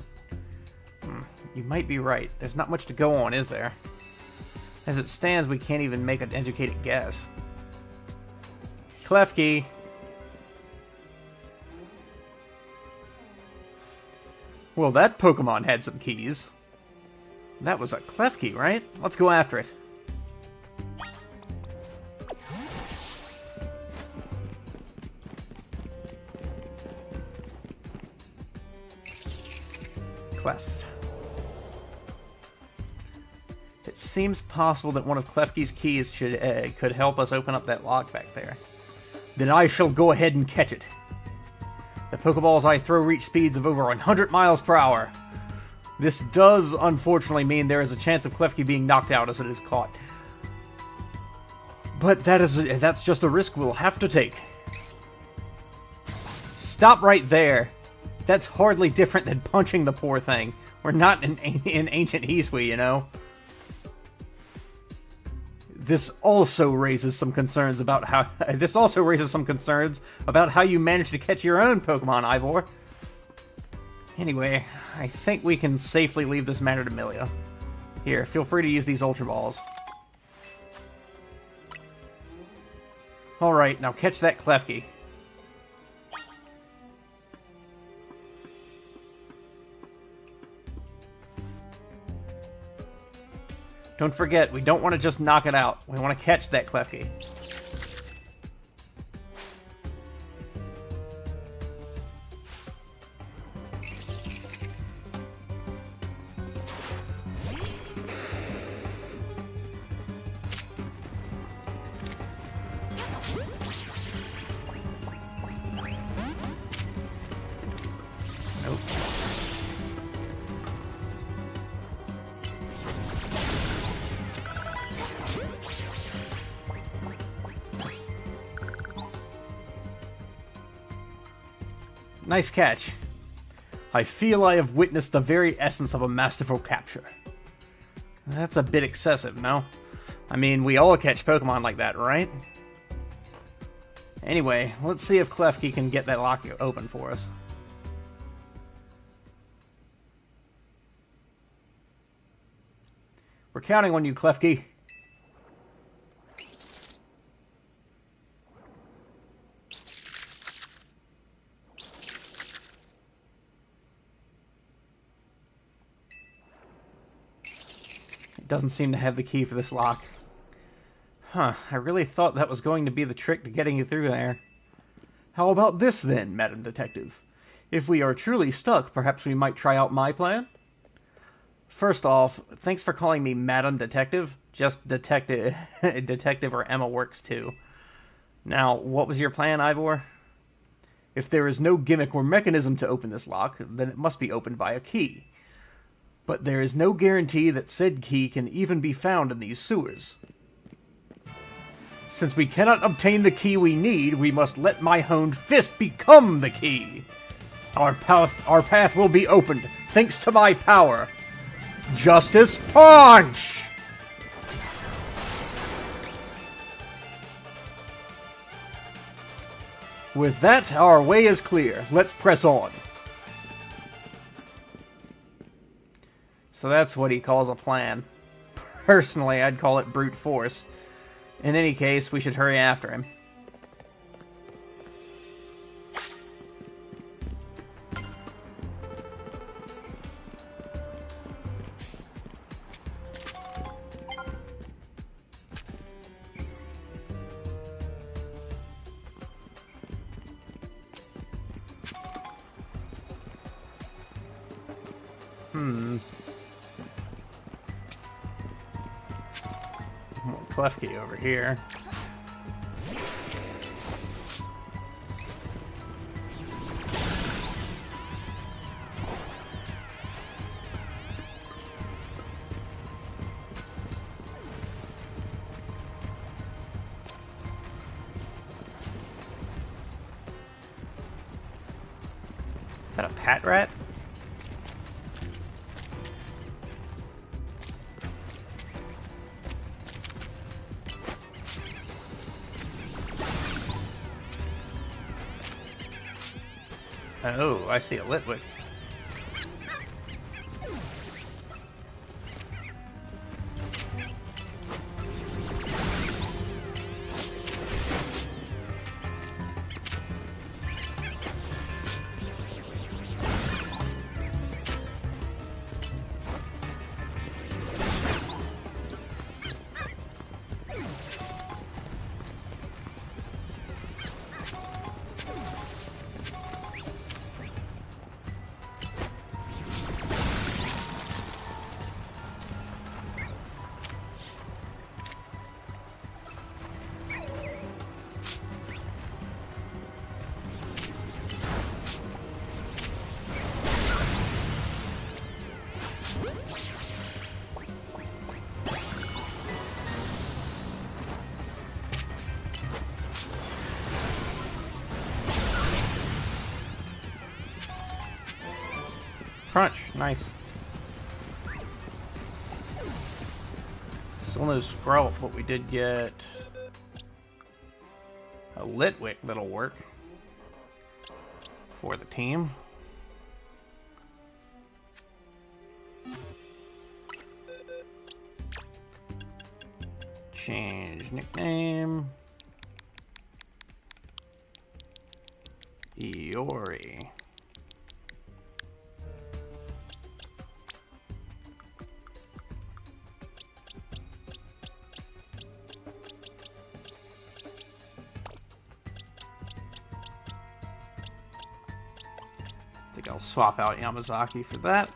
You might be right. There's not much to go on, is there? As it stands, we can't even make an educated guess. Klefki! Well, that Pokemon had some keys. That was a Klefki, right? Let's go after it. Clef. It seems possible that one of Klefki's keys could help us open up that lock back there. Then I shall go ahead and catch it. The Pokeballs I throw reach speeds of over 100 miles per hour. This does, unfortunately, mean there is a chance of Klefki being knocked out as it is caught. But that's just a risk we'll have to take. Stop right there. That's hardly different than punching the poor thing. We're not in ancient Hisui, you know? This also raises some concerns about how you managed to catch your own Pokemon, Ivor. Anyway, I think we can safely leave this matter to Amelia. Here, feel free to use these Ultra Balls. Alright, now catch that Klefki. Don't forget, we don't want to just knock it out. We want to catch that Klefki. Nope. Nice catch. I feel I have witnessed the very essence of a masterful capture. That's a bit excessive, no? I mean, we all catch Pokemon like that, right? Anyway, let's see if Klefki can get that lock open for us. We're counting on you, Klefki. Doesn't seem to have the key for this lock. Huh, I really thought that was going to be the trick to getting you through there. How about this then, Madam Detective? If we are truly stuck, perhaps we might try out my plan? First off, thanks for calling me Madam Detective. Just Detective or Emma works too. Now, what was your plan, Ivor? If there is no gimmick or mechanism to open this lock, then it must be opened by a key. But there is no guarantee that said key can even be found in these sewers. Since we cannot obtain the key we need, we must let my honed fist become the key. Our path will be opened, thanks to my power. Justice Punch! With that, our way is clear. Let's press on. So that's what he calls a plan. Personally, I'd call it brute force. In any case, we should hurry after him. More Klefki over here. Is that a pat rat? Oh, I see a Litwick. Crunch, nice. Still no Skrelp, but we did get a Litwick that'll work for the team. Change nickname. Iori. I think I'll swap out Yamazaki for that.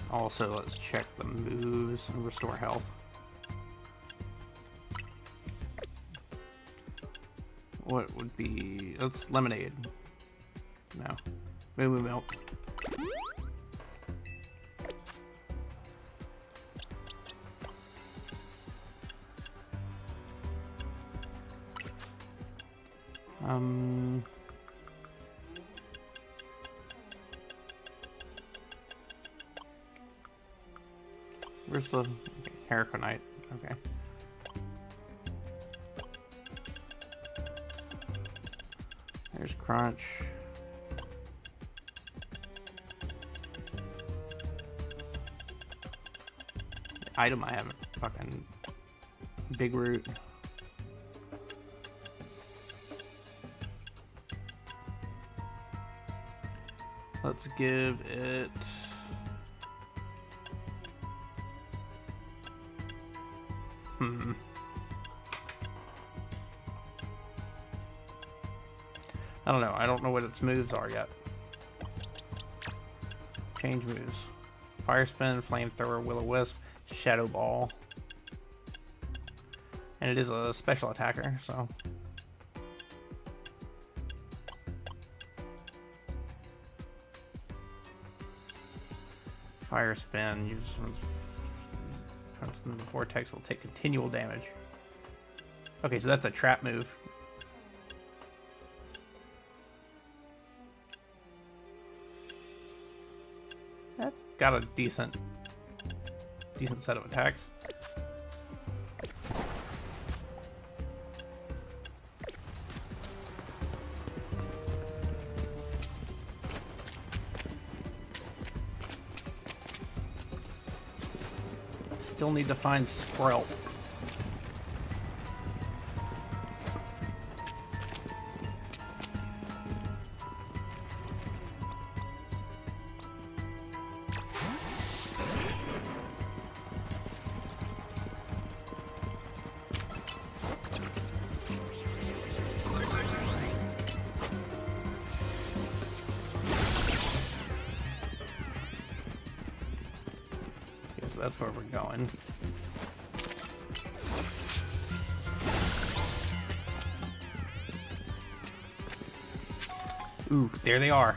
Also, let's check the moves and restore health. What would be... Let's Lemonade. No. Moo Moo Milk. Where's the Haraconite? Okay. There's Crunch. The item I haven't fucking Big Root. Let's give it I don't know. I don't know what its moves are yet. Change moves. Fire Spin, Flamethrower, Will-O-Wisp, Shadow Ball. And it is a special attacker, so... Fire Spin, use the Vortex will take continual damage. Okay, so that's a trap move. That's got a decent set of attacks. Still need to find Skrelp. so that's where we're going. Ooh, there they are.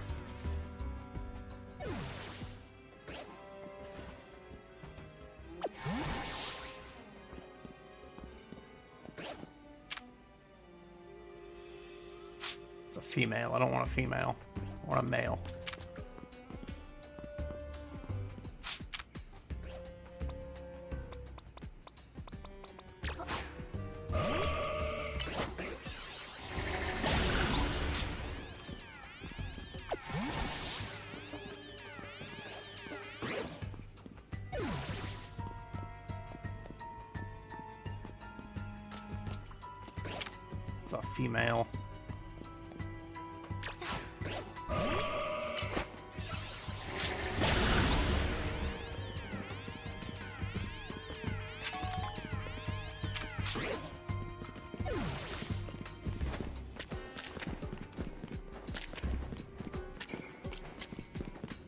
It's a female. I don't want a female. I want a male. It's a female.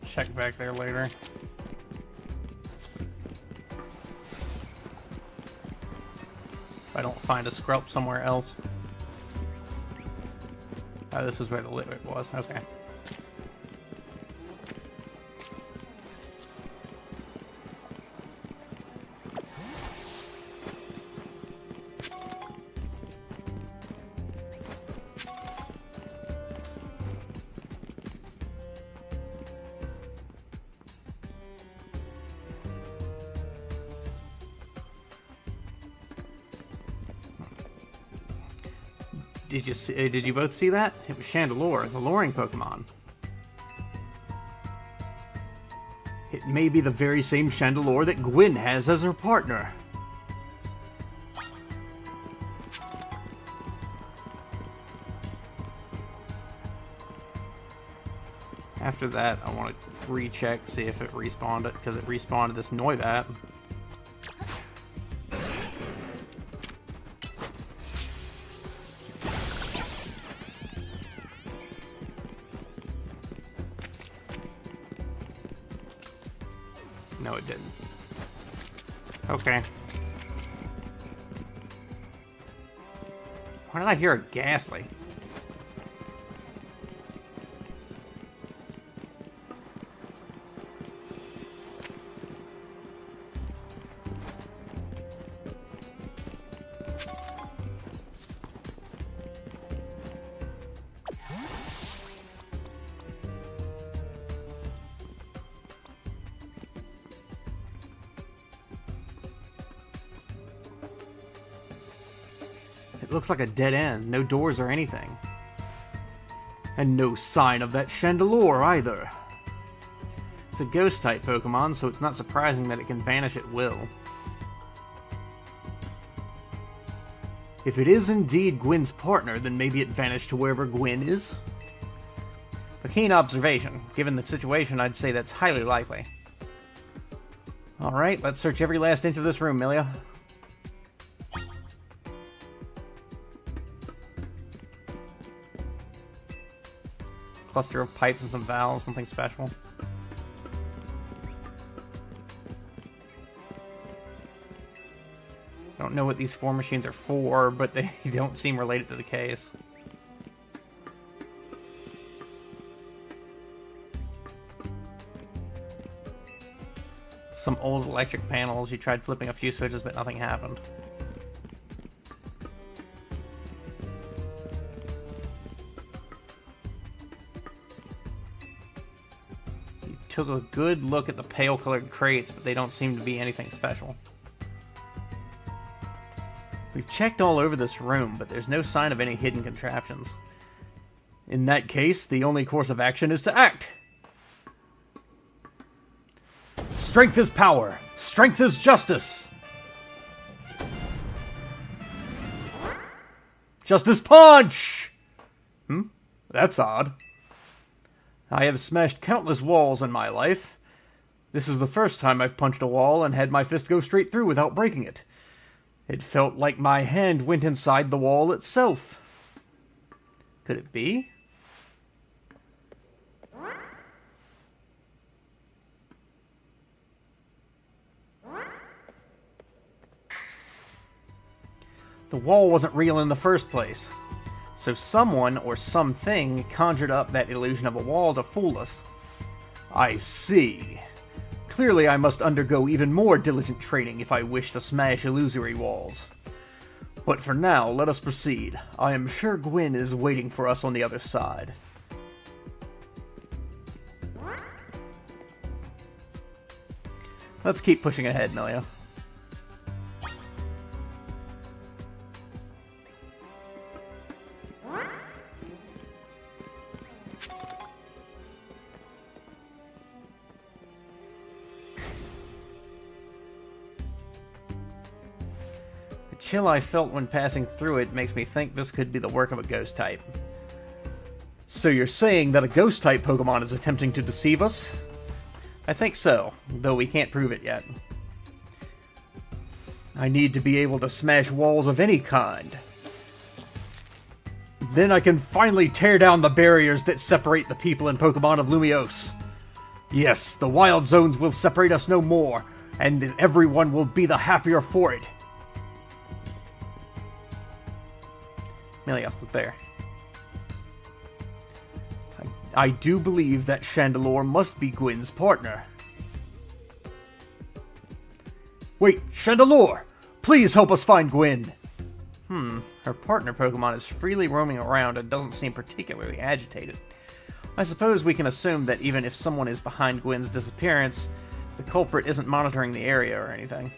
Check back there later. If I don't find a scrub somewhere else. Oh, this is where the liquid was. Okay. Did you both see that? It was Chandelure, the luring Pokemon. It may be the very same Chandelure that Gwyn has as her partner. After that, I want to recheck, see if it respawned it, because it respawned this Noibat. No, it didn't. Okay. Why did I hear a Ghastly? It looks like a dead end. No doors or anything. And no sign of that Chandelure either. It's a ghost-type Pokemon, so it's not surprising that it can vanish at will. If it is indeed Gwyn's partner, then maybe it vanished to wherever Gwyn is? A keen observation. Given the situation, I'd say that's highly likely. Alright, let's search every last inch of this room, Milia. Cluster of pipes and some valves, something special. I don't know what these four machines are for, but they don't seem related to the case. Some old electric panels. You tried flipping a few switches, but nothing happened. Took a good look at the pale colored crates, but they don't seem to be anything special. We've checked all over this room, but there's no sign of any hidden contraptions. In that case, the only course of action is to act! Strength is power! Strength is justice! Justice Punch! That's odd. I have smashed countless walls in my life. This is the first time I've punched a wall and had my fist go straight through without breaking it. It felt like my hand went inside the wall itself. Could it be? The wall wasn't real in the first place. So someone or something conjured up that illusion of a wall to fool us. I see. Clearly I must undergo even more diligent training if I wish to smash illusory walls. But for now, let us proceed. I am sure Gwyn is waiting for us on the other side. Let's keep pushing ahead, Melia. The chill I felt when passing through it makes me think this could be the work of a ghost type. So you're saying that a ghost type Pokemon is attempting to deceive us? I think so, though we can't prove it yet. I need to be able to smash walls of any kind. Then I can finally tear down the barriers that separate the people and Pokemon of Lumiose. Yes, the wild zones will separate us no more, and everyone will be the happier for it. Melia, look there. I do believe that Chandelure must be Gwyn's partner. Wait, Chandelure! Please help us find Gwyn! Her partner Pokemon is freely roaming around and doesn't seem particularly agitated. I suppose we can assume that even if someone is behind Gwyn's disappearance, the culprit isn't monitoring the area or anything.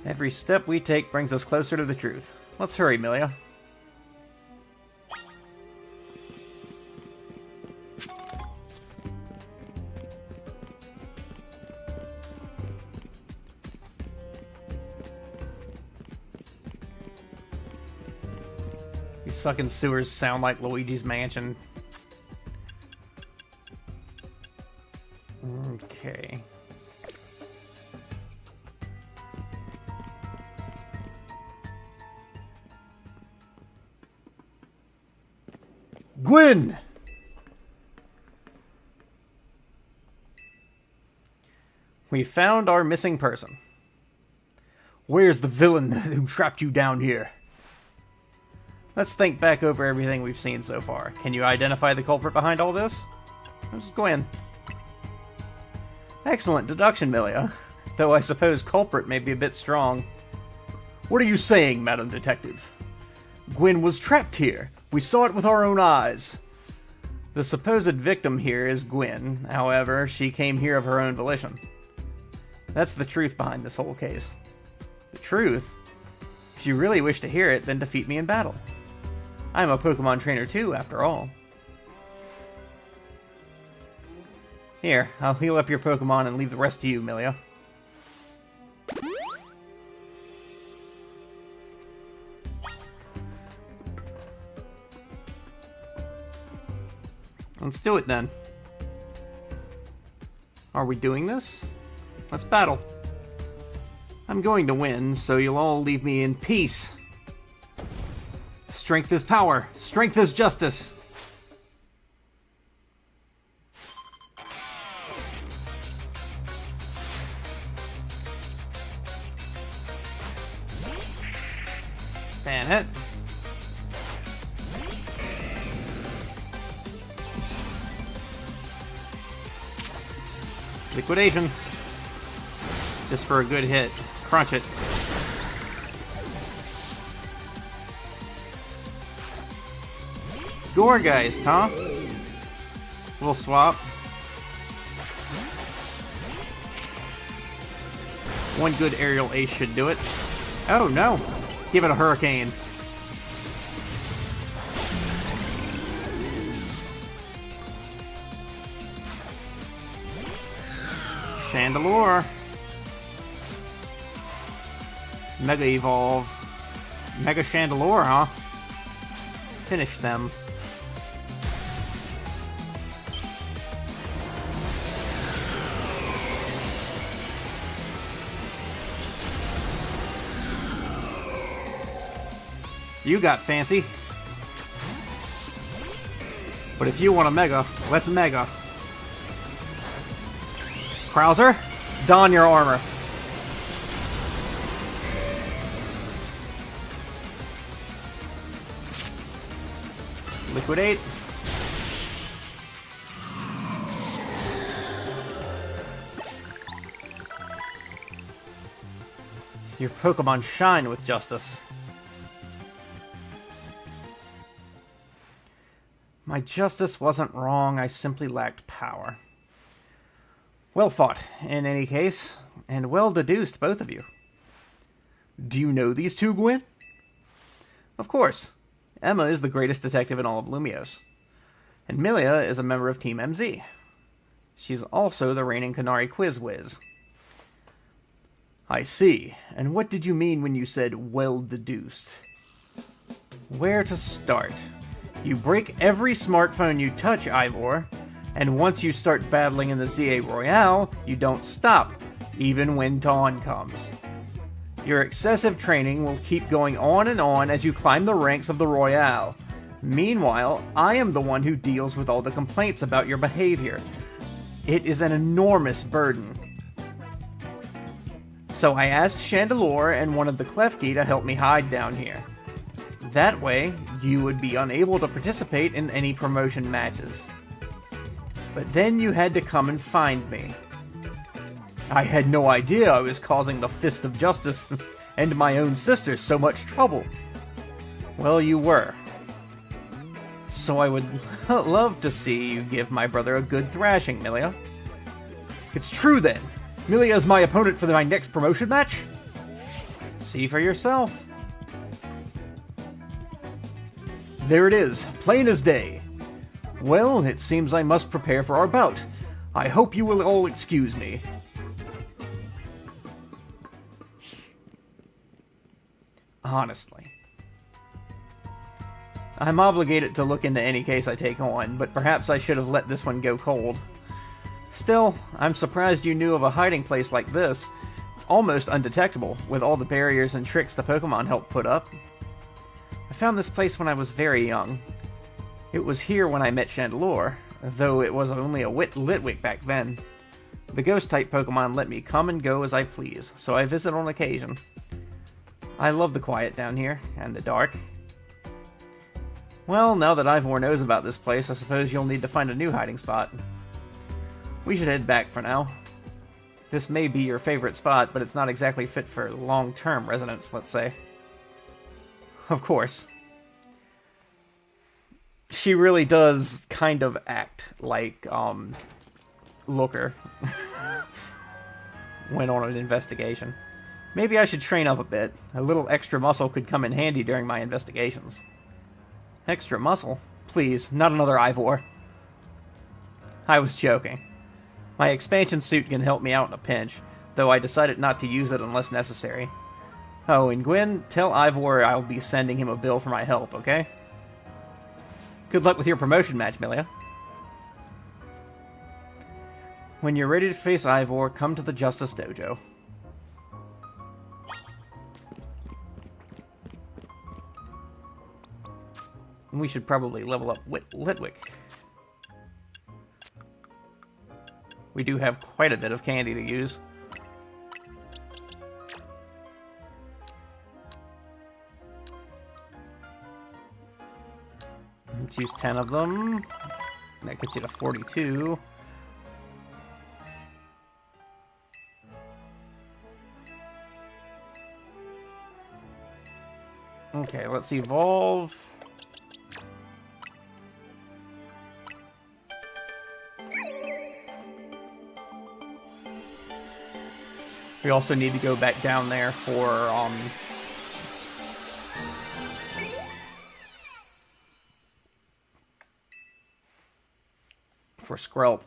Every step we take brings us closer to the truth. Let's hurry, Melia. These fucking sewers sound like Luigi's Mansion. Okay. Gwyn! We found our missing person. Where's the villain who trapped you down here? Let's think back over everything we've seen so far. Can you identify the culprit behind all this? There's Gwyn. Excellent deduction, Melia. Though I suppose culprit may be a bit strong. What are you saying, Madam Detective? Gwyn was trapped here. We saw it with our own eyes. The supposed victim here is Gwyn. However, she came here of her own volition. That's the truth behind this whole case. The truth? If you really wish to hear it, then defeat me in battle. I'm a Pokemon trainer too, after all. Here, I'll heal up your Pokemon and leave the rest to you, Melia. Let's do it then. Are we doing this? Let's battle. I'm going to win, so you'll all leave me in peace. Strength is power. Strength is justice. Ban it. Liquidation. Just for a good hit. Crunch it. Gourgeist, huh? We'll swap. One good aerial ace should do it. Oh no! Give it a hurricane. Chandelure. Mega Evolve. Mega Chandelure, huh? Finish them. You got fancy. But if you want a Mega, let's Mega. Krauser, don your armor. Liquidate. Your Pokemon shine with justice. My justice wasn't wrong, I simply lacked power. Well fought, in any case, and well deduced, both of you. Do you know these two, Gwyn? Of course. Emma is the greatest detective in all of Lumios. And Milia is a member of Team MZ. She's also the reigning Canary Quiz Whiz. I see. And what did you mean when you said well deduced? Where to start? You break every smartphone you touch, Ivor, and once you start battling in the ZA Royale, you don't stop, even when dawn comes. Your excessive training will keep going on and on as you climb the ranks of the Royale. Meanwhile, I am the one who deals with all the complaints about your behavior. It is an enormous burden. So I asked Chandelure and one of the Klefki to help me hide down here. That way, you would be unable to participate in any promotion matches. But then you had to come and find me. I had no idea I was causing the Fist of Justice and my own sister so much trouble. Well, you were. So I would love to see you give my brother a good thrashing, Milia. It's true then. Milia is my opponent for my next promotion match? See for yourself. There it is, plain as day. Well, it seems I must prepare for our bout. I hope you will all excuse me. Honestly. I'm obligated to look into any case I take on, but perhaps I should have let this one go cold. Still, I'm surprised you knew of a hiding place like this. It's almost undetectable, with all the barriers and tricks the Pokemon helped put up. I found this place when I was very young. It was here when I met Chandelure, though it was only a Litwick back then. The Ghost-type Pokemon let me come and go as I please, so I visit on occasion. I love the quiet down here, and the dark. Well, now that Ivor knows about this place, I suppose you'll need to find a new hiding spot. We should head back for now. This may be your favorite spot, but it's not exactly fit for long-term residence, let's say. Of course. She really does kind of act like, Looker. Went on an investigation. Maybe I should train up a bit. A little extra muscle could come in handy during my investigations. Extra muscle? Please, not another Ivor. I was joking. My expansion suit can help me out in a pinch, though I decided not to use it unless necessary. Oh, and Gwyn, tell Ivor I'll be sending him a bill for my help, okay? Good luck with your promotion match, Milia. When you're ready to face Ivor, come to the Justice Dojo. We should probably level up Litwick. We do have quite a bit of candy to use. Let's use 10 of them. That gets you to 42. Okay, let's evolve. We also need to go back down there for Skrelp.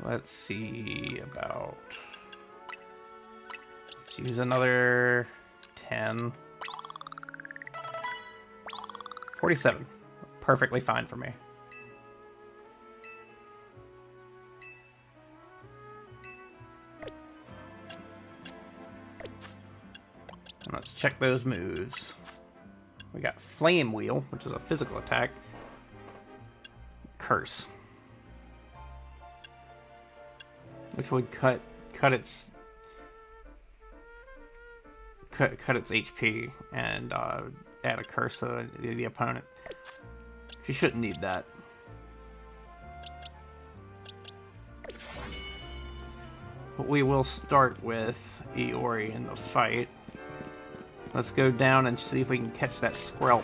Let's see about... Let's use another 10. 47. Perfectly fine for me. And let's check those moves. We got Flame Wheel, which is a physical attack. Curse. which would cut its HP and add a curse to the opponent. She shouldn't need that. But we will start with Iori in the fight. Let's go down and see if we can catch that Skrelp.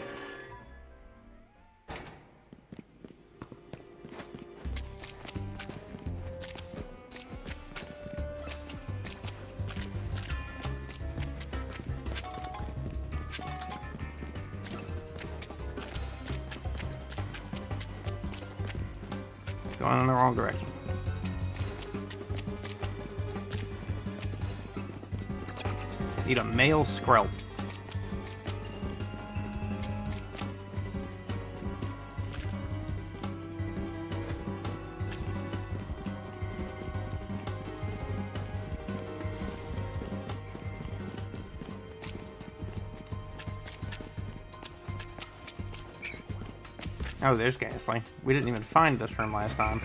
Going in the wrong direction. Need a male Skrelp. Oh, there's Ghastly. We didn't even find this room last time.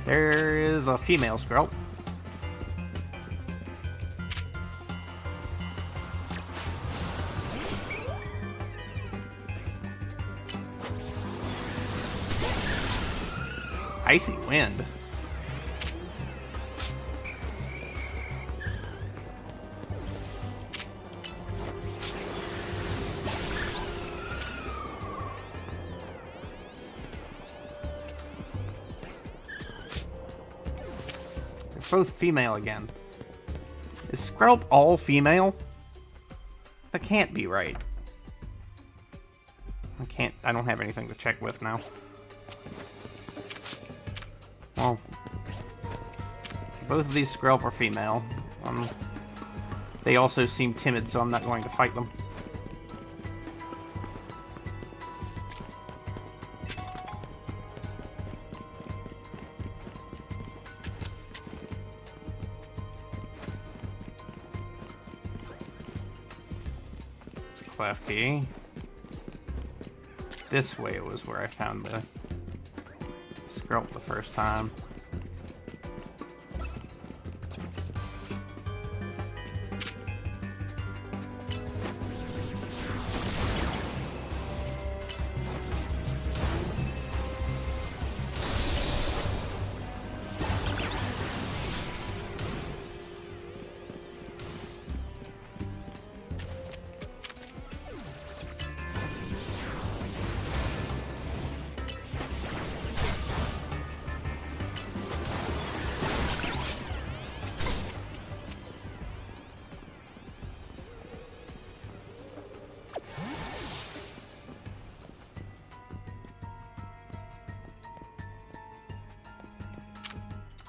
There is a female Skrelp. Icy wind. They're both female again. Is Skrelp all female? That can't be right. I don't have anything to check with now. Well, both of these Skrelp are female. They also seem timid, so I'm not going to fight them. It's a clef key. This way was where I found the Skrelp the first time.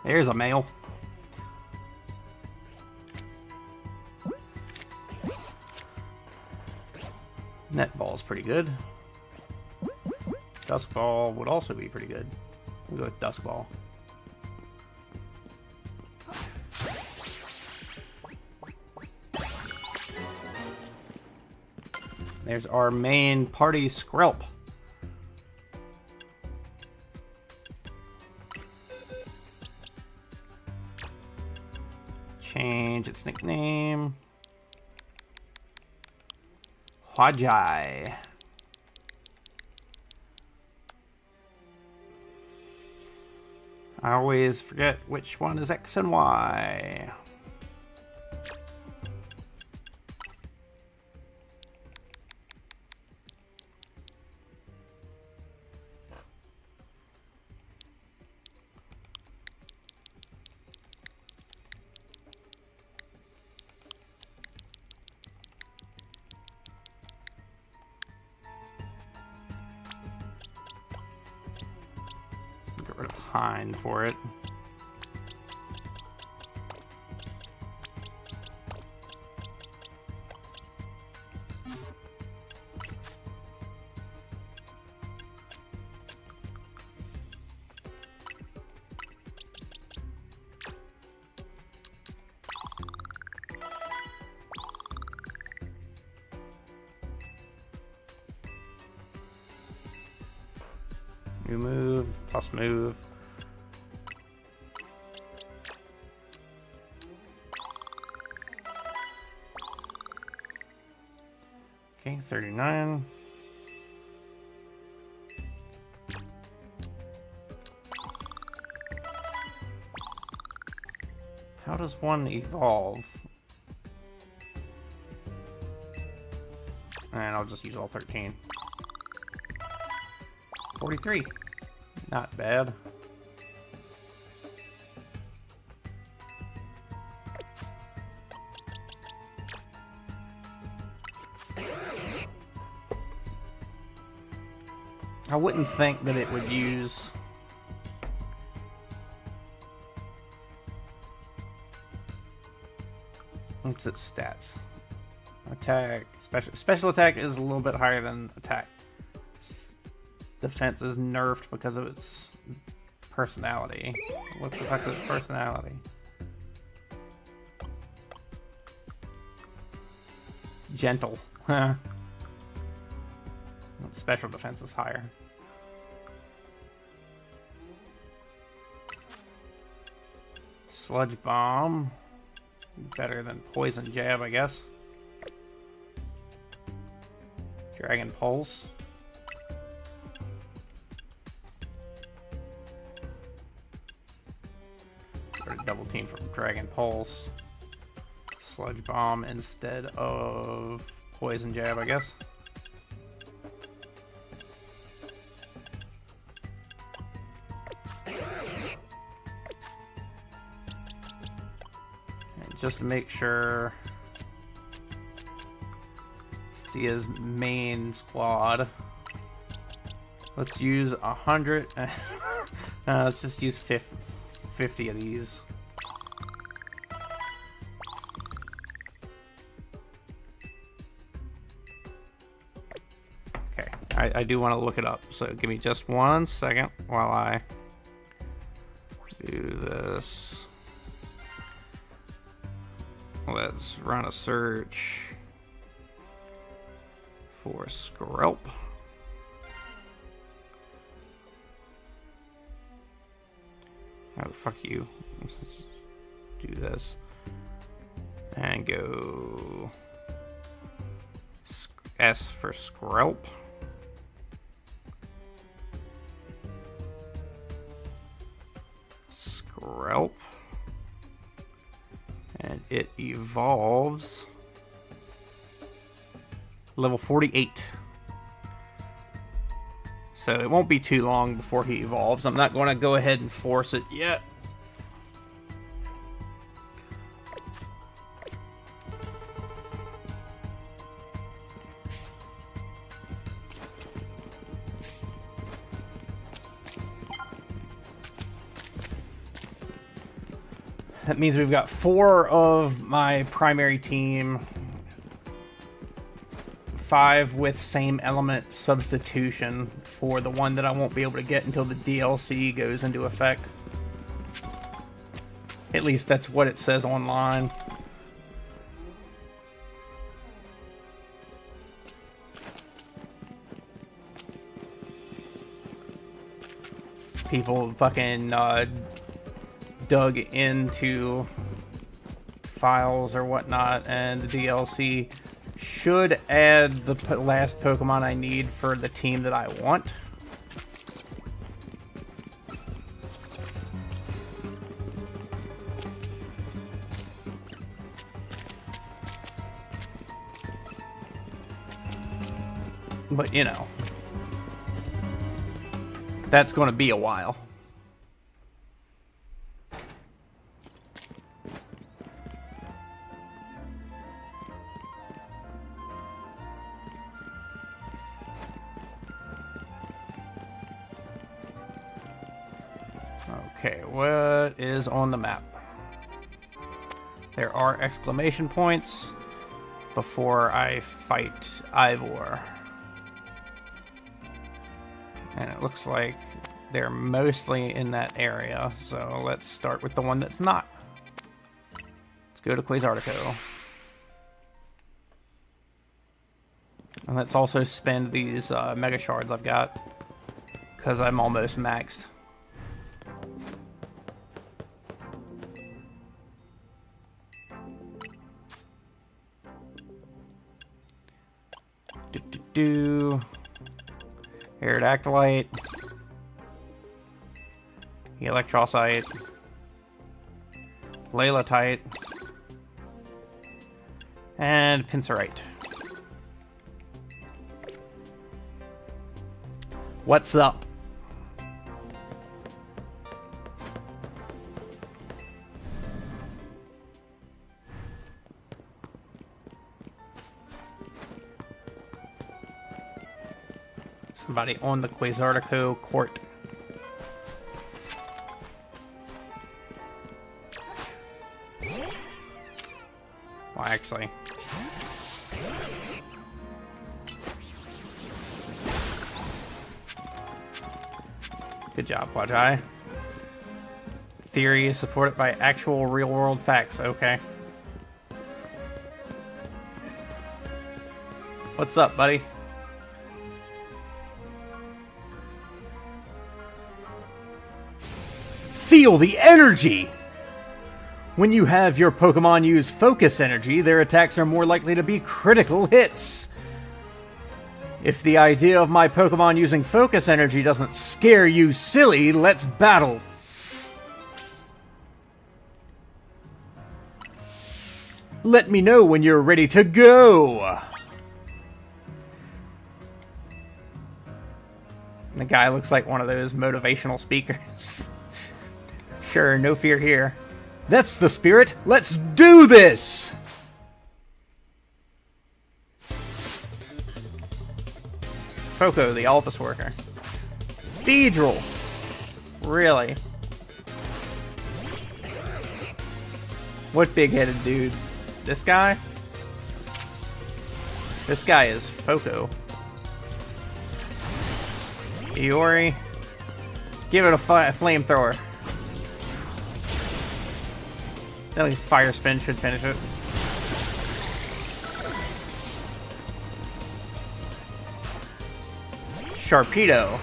There's a male. Netball's pretty good. Duskball would also be pretty good. We'll go with Duskball. There's our main party Skrelp. Change its nickname. Hwajai. I always forget which one is X and Y. Get rid of Hind for it. New move, plus move. Okay, 39. How does one evolve? And I'll just use all 13. 43. Not bad. I wouldn't think that it would use... What's its stats? Attack, special attack is a little bit higher than attack. Its defense is nerfed because of its personality. What the fuck is its personality? Gentle. Huh. Special defense is higher. Sludge bomb. Better than poison jab, I guess. Dragon pulse. Or double team from dragon pulse. Sludge bomb instead of poison jab, I guess. Just to make sure. See his main squad. Let's use 100. Let's just use 50 of these. Okay, I do want to look it up, so give me just 1 second while I do this. Let's run a search for Skrelp. Oh, fuck you. Let's do this. And go S for Skrelp. Skrelp. And it evolves level 48. So it won't be too long before he evolves. I'm not going to go ahead and force it yet. That means we've got 4 of my primary team, 5 with same element substitution for the one that I won't be able to get until the DLC goes into effect. At least that's what it says online. People fucking dug into files or whatnot, and the DLC should add the last Pokemon I need for the team that I want. But, you know, that's going to be a while. Okay, what is on the map? There are exclamation points before I fight Ivor. And it looks like they're mostly in that area, so let's start with the one that's not. Let's go to Quasartico. And let's also spend these Mega Shards I've got, because I'm almost maxed. do Aerodactylite, Electrocyte, Leylatite, and Pincerite. What's up? Somebody on the Quasartico court. Well, actually. Good job, Wajai. Theory is supported by actual real-world facts. Okay. What's up, buddy? Feel the energy! When you have your Pokemon use Focus Energy, their attacks are more likely to be critical hits. If the idea of my Pokemon using Focus Energy doesn't scare you silly, let's battle! Let me know when you're ready to go! The guy looks like one of those motivational speakers. Sure, no fear here. That's the spirit! Let's do this! Foco, the office worker. Beedrill! Really? What big-headed dude? This guy? This guy is Foco. Iori. Give it a flamethrower. At least Fire Spin should finish it. Sharpedo.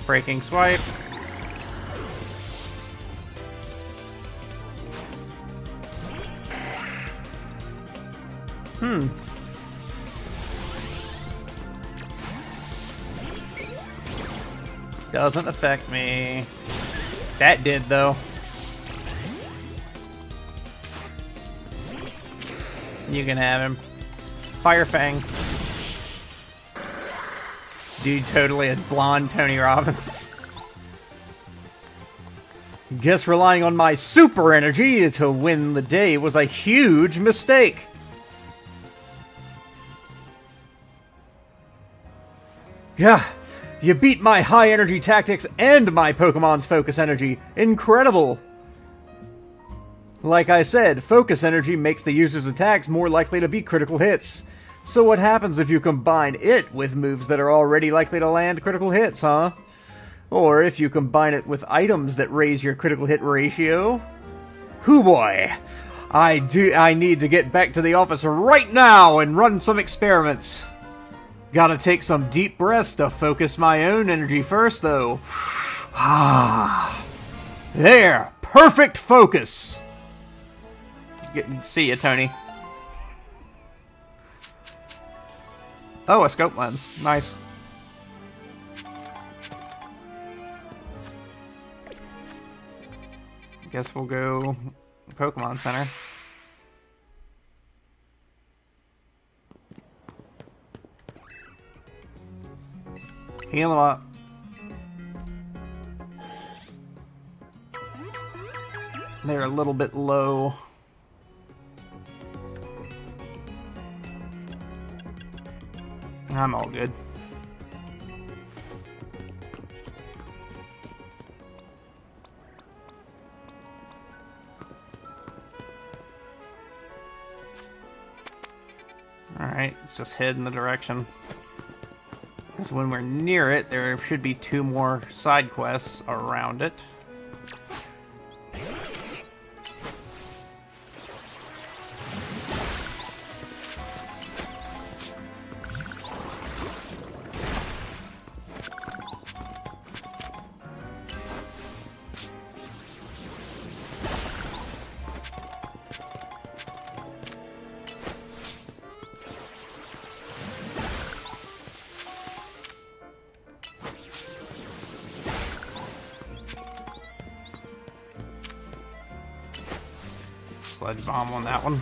Breaking Swipe. Doesn't affect me. That did, though. You can have him. Fire Fang. Dude, totally a blonde Tony Robbins. Guess relying on my super energy to win the day was a huge mistake. Yeah, you beat my high energy tactics and my Pokemon's focus energy. Incredible! Like I said, focus energy makes the user's attacks more likely to be critical hits. So what happens if you combine it with moves that are already likely to land critical hits, huh? Or if you combine it with items that raise your critical hit ratio? Hoo boy! I need to get back to the office right now and run some experiments. Gotta take some deep breaths to focus my own energy first, though. There! Perfect focus! See ya, Tony. Oh, a scope lens. Nice. Guess we'll go Pokemon Center. Heal him up. They're a little bit low. I'm all good. Alright, let's just head in the direction. Because when we're near it, there should be 2 more side quests around it. Sludge Bomb on that one.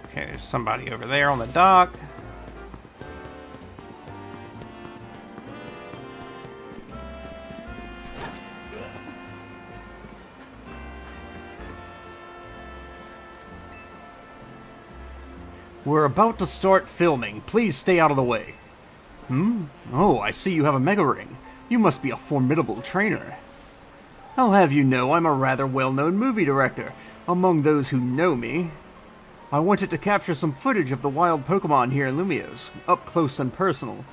Okay, there's somebody over there on the dock. We're about to start filming. Please stay out of the way. Oh, I see you have a Mega Ring. You must be a formidable trainer. I'll have you know I'm a rather well-known movie director. Among those who know me, I wanted to capture some footage of the wild Pokemon here in Lumiose, up close and personal,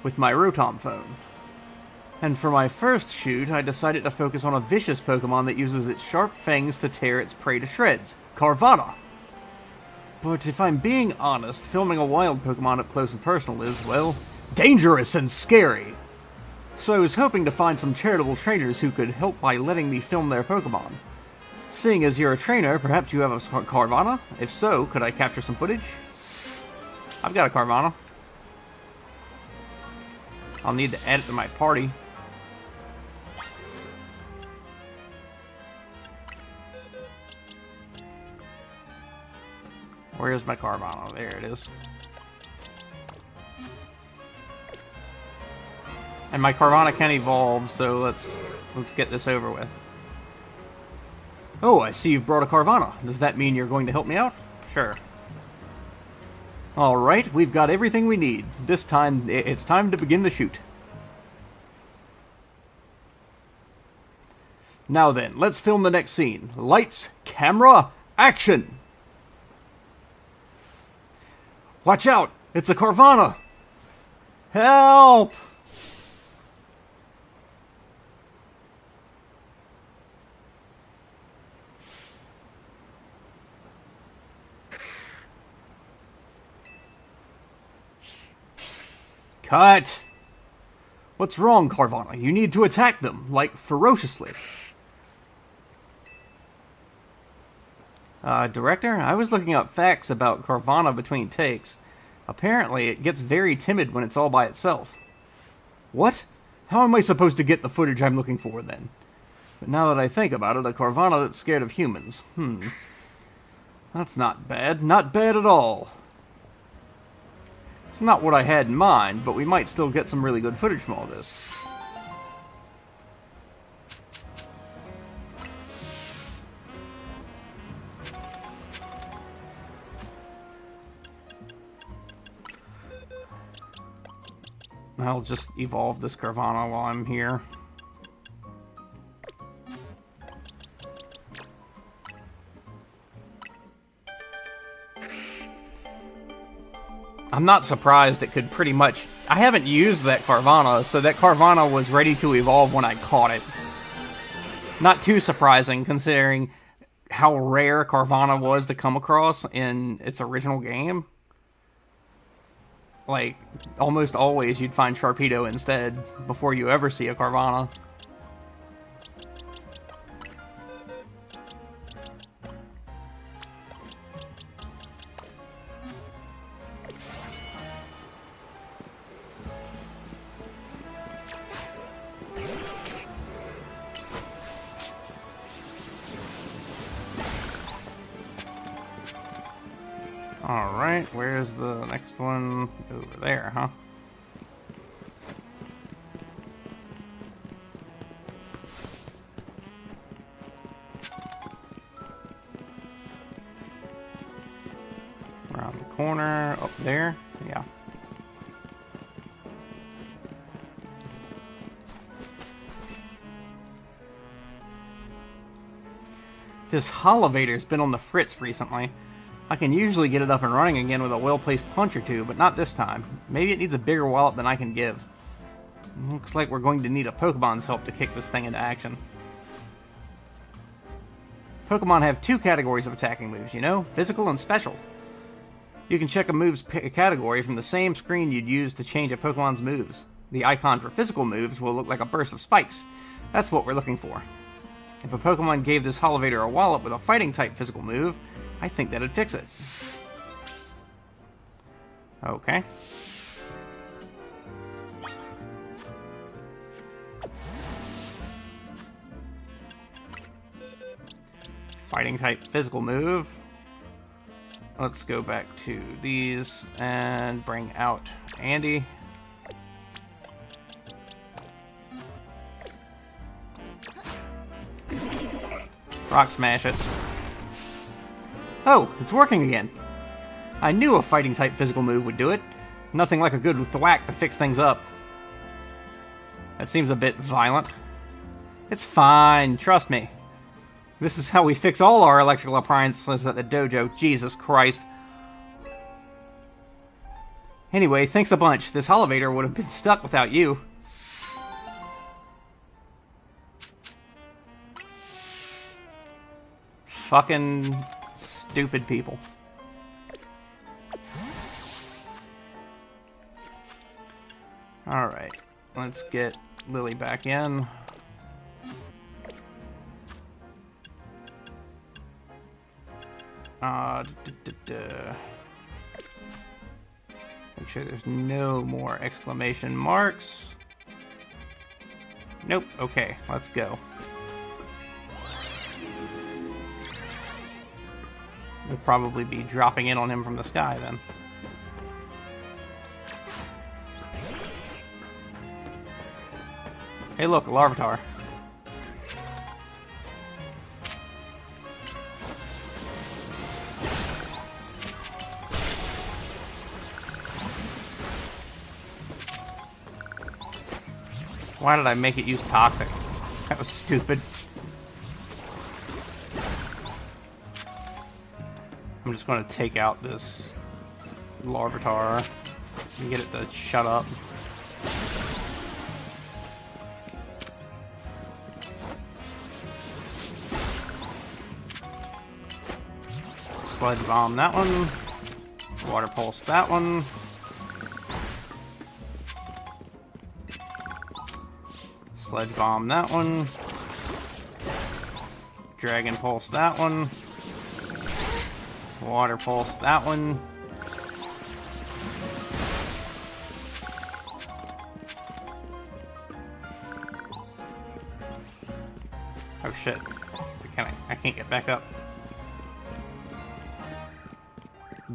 with my Rotom phone. And for my first shoot, I decided to focus on a vicious Pokemon that uses its sharp fangs to tear its prey to shreds, Carvanha. But if I'm being honest, filming a wild Pokemon up close and personal is, well, dangerous and scary. So I was hoping to find some charitable trainers who could help by letting me film their Pokemon. Seeing as you're a trainer, perhaps you have a Carvanha? If so, could I capture some footage? I've got a Carvanha. I'll need to add it to my party. Where's my Carvanha? There it is. And my Carvanha can evolve, so let's get this over with. Oh, I see you've brought a Carvanha. Does that mean you're going to help me out? Sure. Alright, we've got everything we need. This time, it's time to begin the shoot. Now then, let's film the next scene. Lights, camera, action! Watch out! It's a Carvanha! Help! Cut! What's wrong, Carvanha? You need to attack them, like, ferociously. Director, I was looking up facts about Carvanha between takes. Apparently, it gets very timid when it's all by itself. What? How am I supposed to get the footage I'm looking for, then? But now that I think about it, a Carvanha that's scared of humans. That's not bad. Not bad at all. It's not what I had in mind, but we might still get some really good footage from all this. I'll just evolve this Carvanha while I'm here. I'm not surprised it could pretty much... I haven't used that Carvanha, so that Carvanha was ready to evolve when I caught it. Not too surprising, considering how rare Carvanha was to come across in its original game. Like, almost always you'd find Sharpedo instead, before you ever see a Carvanha. Alright, where's the next one? Over there, huh? Around the corner, up there, yeah. This Holovator's been on the fritz recently. I can usually get it up and running again with a well-placed punch or two, but not this time. Maybe it needs a bigger wallop than I can give. Looks like we're going to need a Pokemon's help to kick this thing into action. Pokemon have two categories of attacking moves, you know? Physical and special. You can check a move's category from the same screen you'd use to change a Pokemon's moves. The icon for physical moves will look like a burst of spikes. That's what we're looking for. If a Pokemon gave this Holovator a wallop with a fighting-type physical move, I think that'd fix it. Okay. Fighting-type physical move. Let's go back to these and bring out Andy. Rock Smash it. Oh, it's working again. I knew a fighting-type physical move would do it. Nothing like a good thwack to fix things up. That seems a bit violent. It's fine, trust me. This is how we fix all our electrical appliances at the dojo. Jesus Christ. Anyway, thanks a bunch. This Holovator would have been stuck without you. Fucking stupid people. Alright, let's get Lily back in. Make sure there's no more exclamation marks. Nope, okay, let's go. We'll probably be dropping in on him from the sky then. Hey look, a Larvitar. Why did I make it use Toxic? That was stupid. I'm just going to take out this Larvitar and get it to shut up. Sludge Bomb that one. Water Pulse that one. Sledge Bomb that one. Dragon Pulse that one. Water Pulse that one. Oh shit. I can't get back up.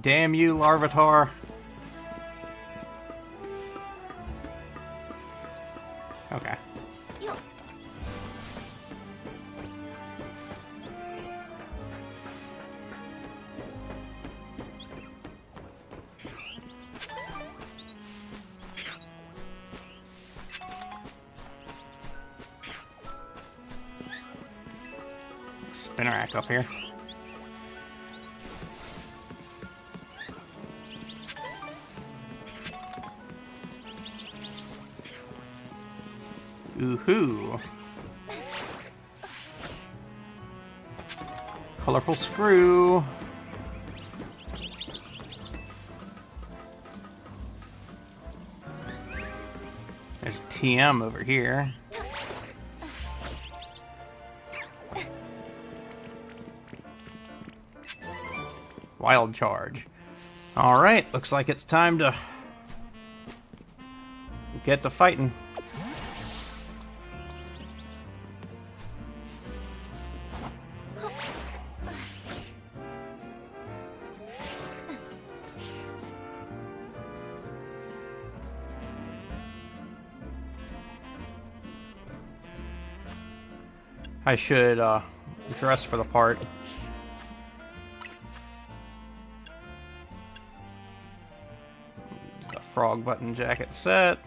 Damn you, Larvitar. Okay. Spinnerack up here. Ooh-hoo. Colorful Screw. There's TM over here. Wild Charge. Alright, looks like it's time to get to fighting. I should dress for the part. Just a frog button jacket set.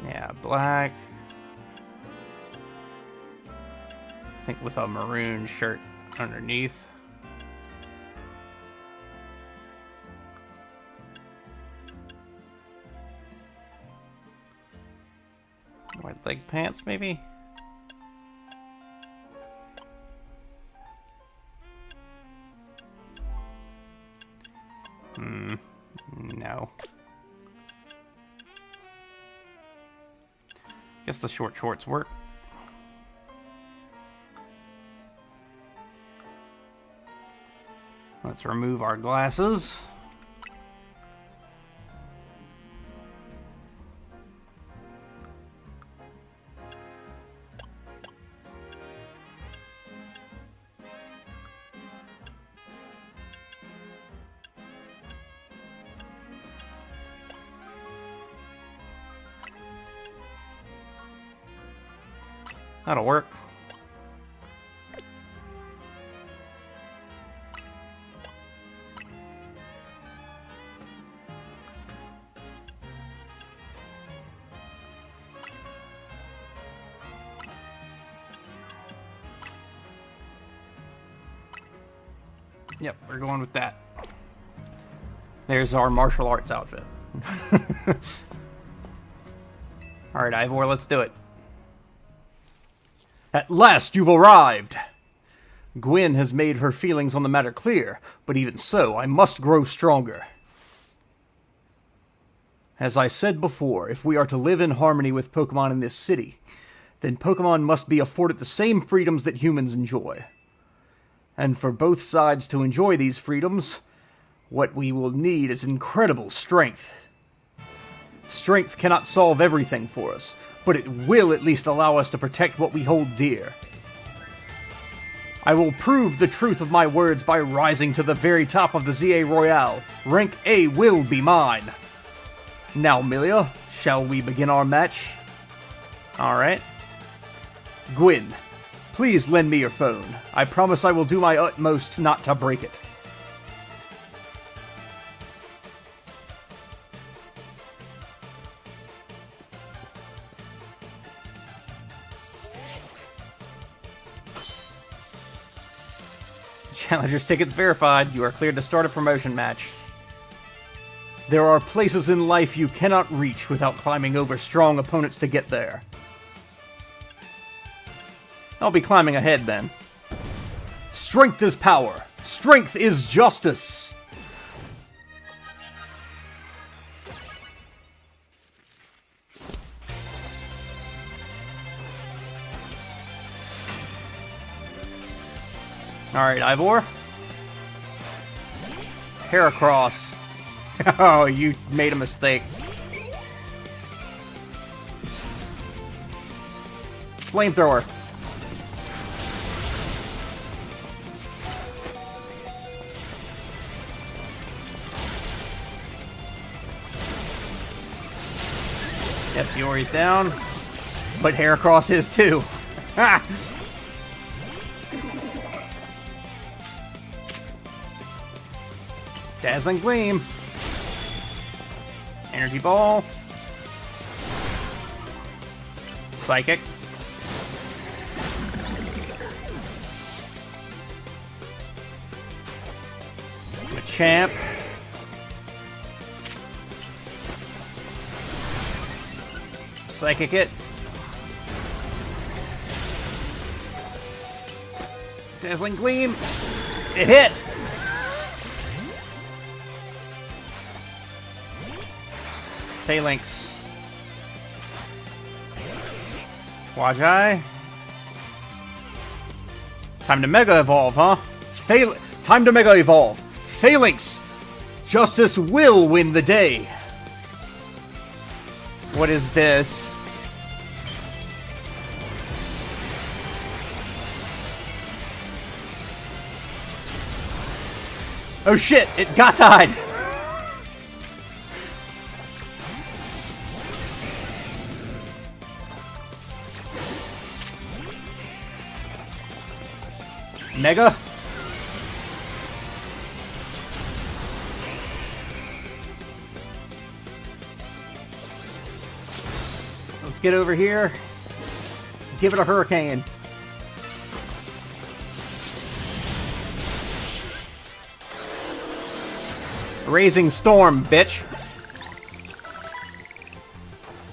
Yeah, black. I think with a maroon shirt underneath. White leg pants, maybe? No. guess the short shorts work. Let's remove our glasses. That'll work. Yep, we're going with that. There's our martial arts outfit. Alright, Ivor, let's do it. At last you've arrived! Gwyn has made her feelings on the matter clear, but even so, I must grow stronger. As I said before, if we are to live in harmony with Pokemon in this city, then Pokemon must be afforded the same freedoms that humans enjoy. And for both sides to enjoy these freedoms, what we will need is incredible strength. Strength cannot solve everything for us, but it will at least allow us to protect what we hold dear. I will prove the truth of my words by rising to the very top of the ZA Royale. Rank A will be mine. Now, Milia, shall we begin our match? Alright. Gwyn, please lend me your phone. I promise I will do my utmost not to break it. Challenger's tickets verified. You are cleared to start a promotion match. There are places in life you cannot reach without climbing over strong opponents to get there. I'll be climbing ahead then. Strength is power. Strength is justice. Alright, Ivor. Heracross. Oh, you made a mistake. Flamethrower. Yep, Fiori's down. But Heracross is too. Ha! Dazzling Gleam. Energy Ball. Psychic. Machamp. Psychic it. Dazzling Gleam. It hit! Phalanx. Wajai. Time to Mega Evolve, huh? Time to Mega Evolve. Phalanx. Justice will win the day. What is this? Oh shit, it got tied. Mega? Let's get over here. Give it a hurricane. Raising Storm, bitch.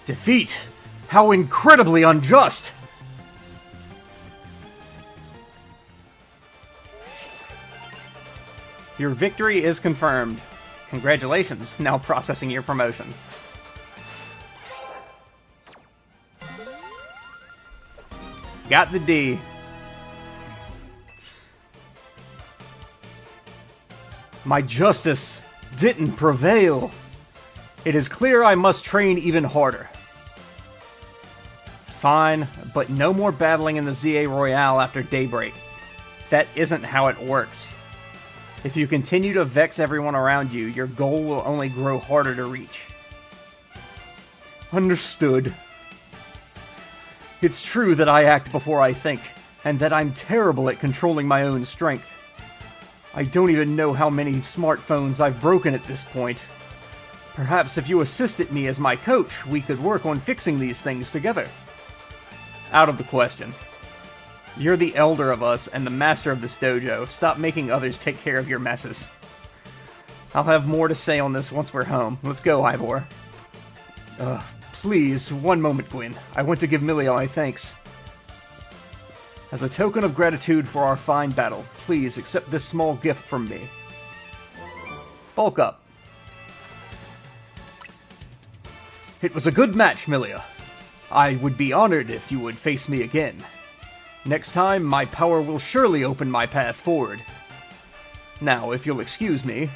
Defeat. How incredibly unjust. Your victory is confirmed. Congratulations, now processing your promotion. got the D. My justice didn't prevail. It is clear I must train even harder. Fine, but no more battling in the ZA Royale after daybreak. That isn't how it works. If you continue to vex everyone around you, your goal will only grow harder to reach. Understood. It's true that I act before I think, and that I'm terrible at controlling my own strength. I don't even know how many smartphones I've broken at this point. Perhaps if you assisted me as my coach, we could work on fixing these things together. Out of the question. You're the elder of us and the master of this dojo. Stop making others take care of your messes. I'll have more to say on this once we're home. Let's go, Ivor. Please, one moment, Gwyn. I want to give Millia my thanks. As a token of gratitude for our fine battle, please accept this small gift from me. Bulk up. It was a good match, Millia. I would be honored if you would face me again. Next time, my power will surely open my path forward. Now, if you'll excuse me...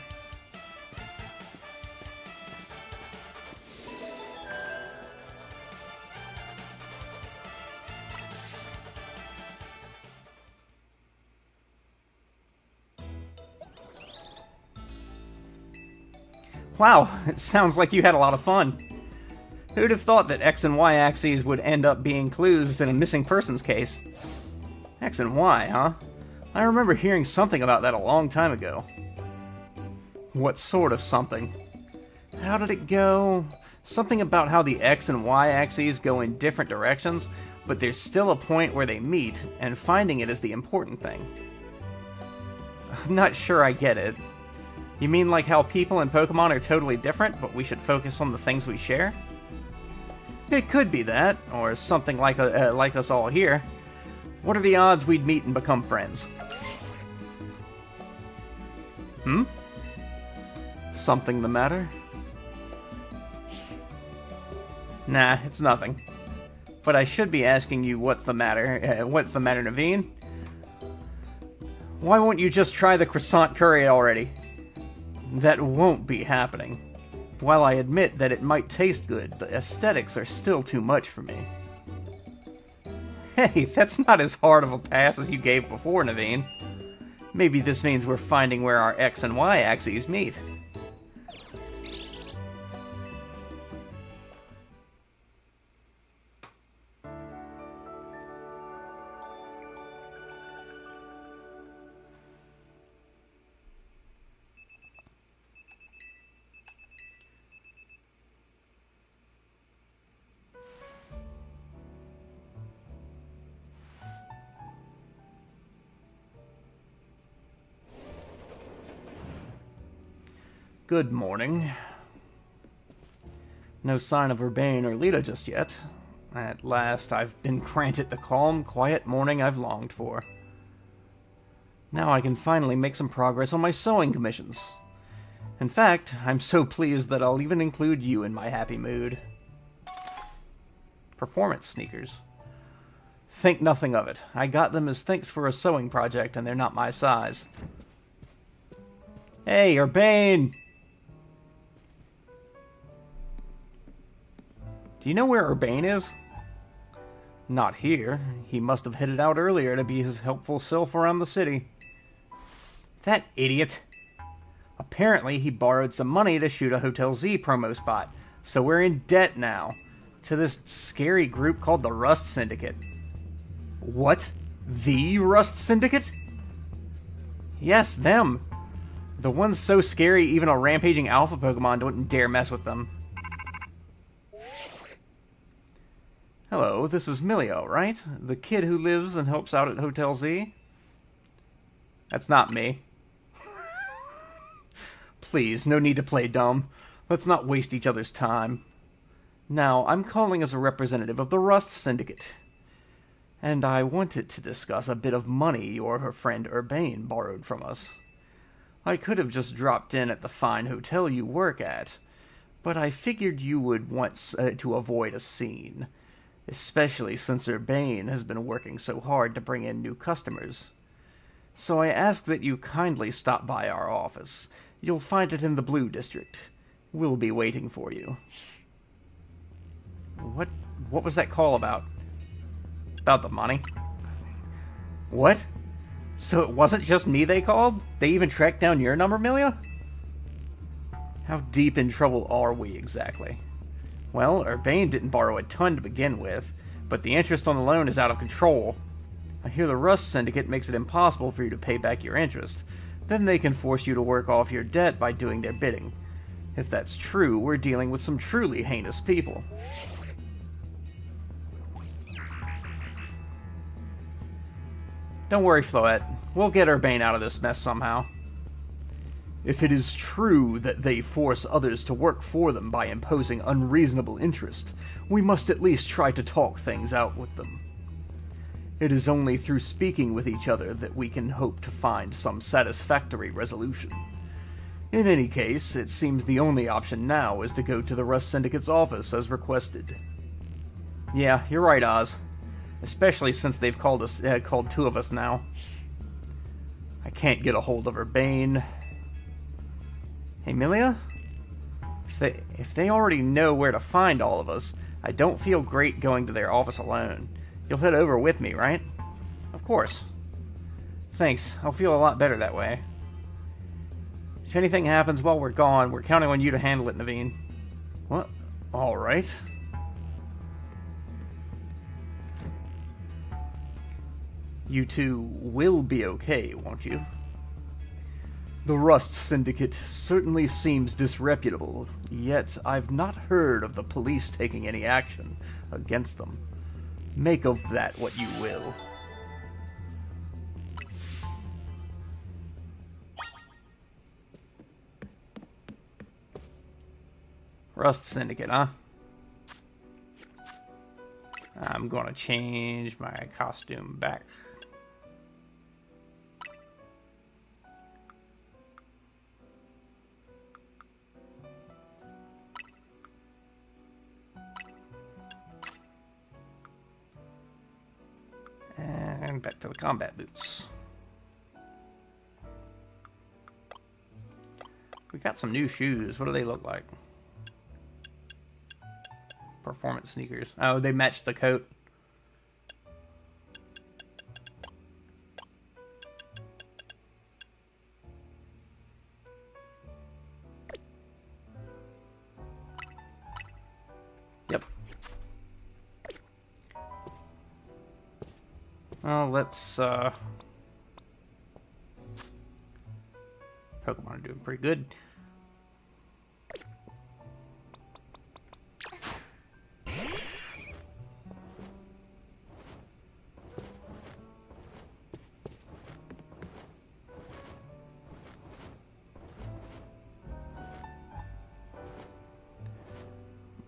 Wow, it sounds like you had a lot of fun. Who'd have thought that X and Y axes would end up being clues in a missing persons case? X and Y, huh? I remember hearing something about that a long time ago. What sort of something? How did it go? Something about how the X and Y axes go in different directions, but there's still a point where they meet, and finding it is the important thing. I'm not sure I get it. You mean like how people and Pokemon are totally different, but we should focus on the things we share? It could be that, or something like us all here. What are the odds we'd meet and become friends? Something the matter? Nah, it's nothing. But I should be asking you what's the matter. What's the matter, Naveen? Why won't you just try the croissant curry already? That won't be happening. While I admit that it might taste good, the aesthetics are still too much for me. Hey, that's not as hard of a pass as you gave before, Naveen. Maybe this means we're finding where our X and Y axes meet. Good morning. No sign of Urbane or Lita just yet. At last, I've been granted the calm, quiet morning I've longed for. Now I can finally make some progress on my sewing commissions. In fact, I'm so pleased that I'll even include you in my happy mood. Performance sneakers. Think nothing of it. I got them as thanks for a sewing project, and they're not my size. Hey, Urbane! Do you know where Urbane is? Not here. He must have headed out earlier to be his helpful self around the city. That idiot! Apparently, he borrowed some money to shoot a Hotel Z promo spot, so we're in debt now to this scary group called the Rust Syndicate. What? The Rust Syndicate? Yes, them. The ones so scary even a rampaging alpha Pokemon wouldn't dare mess with them. Hello, this is Millia, right? The kid who lives and helps out at Hotel Z? That's not me. Please, no need to play dumb. Let's not waste each other's time. Now, I'm calling as a representative of the Rust Syndicate. And I wanted to discuss a bit of money your friend Urbane borrowed from us. I could have just dropped in at the fine hotel you work at, but I figured you would want to avoid a scene. especially since Urbane has been working so hard to bring in new customers. So I ask that you kindly stop by our office. You'll find it in the Blue District. We'll be waiting for you. What was that call about? About the money? What? So it wasn't just me they called? They even tracked down your number, Milia? How deep in trouble are we exactly? Well, Urbane didn't borrow a ton to begin with, but the interest on the loan is out of control. I hear the Rust Syndicate makes it impossible for you to pay back your interest. Then they can force you to work off your debt by doing their bidding. If that's true, we're dealing with some truly heinous people. Don't worry, Floette. We'll get Urbane out of this mess somehow. If it is true that they force others to work for them by imposing unreasonable interest, we must at least try to talk things out with them. It is only through speaking with each other that we can hope to find some satisfactory resolution. In any case, it seems the only option now is to go to the Rust Syndicate's office as requested. Yeah, you're right, Oz. Especially since they've called two of us now. I can't get a hold of Urbane. Hey, Milia? If they already know where to find all of us, I don't feel great going to their office alone. You'll head over with me, right? Of course. Thanks. I'll feel a lot better that way. If anything happens while we're gone, we're counting on you to handle it, Naveen. What? All right. You two will be okay, won't you? The Rust Syndicate certainly seems disreputable, yet I've not heard of the police taking any action against them. Make of that what you will. Rust Syndicate, huh? I'm gonna change my costume back. And back to the combat boots. We got some new shoes. What do they look like? Performance sneakers. Oh, they match the coat. Yep. Well, let's, Pokemon are doing pretty good.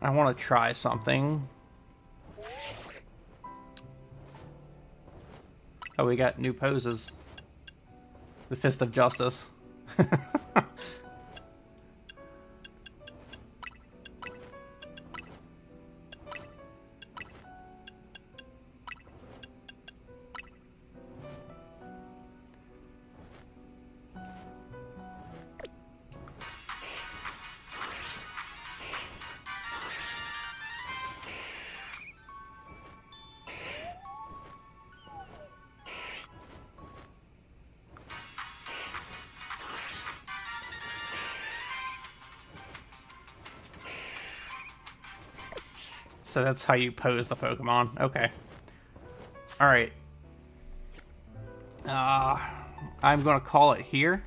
I want to try something. Oh, we got new poses. The Fist of Justice. So that's how you pose the Pokemon. Okay. Alright. I'm going to call it here.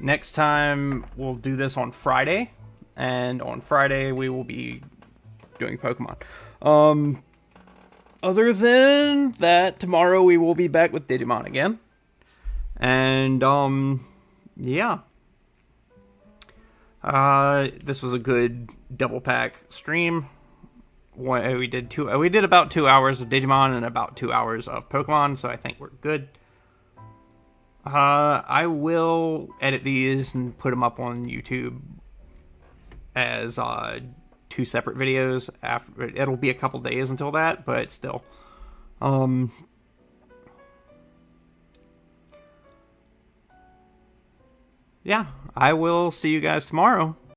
Next time, we'll do this on Friday. And on Friday, we will be doing Pokemon. Other than that, tomorrow we will be back with Digimon again. And, yeah. This was a good double pack stream. We did about 2 hours of Digimon and about 2 hours of Pokemon, so I think we're good. I will edit these and put them up on YouTube as 2 separate videos. After it'll be a couple days until that, but still. Yeah, I will see you guys tomorrow.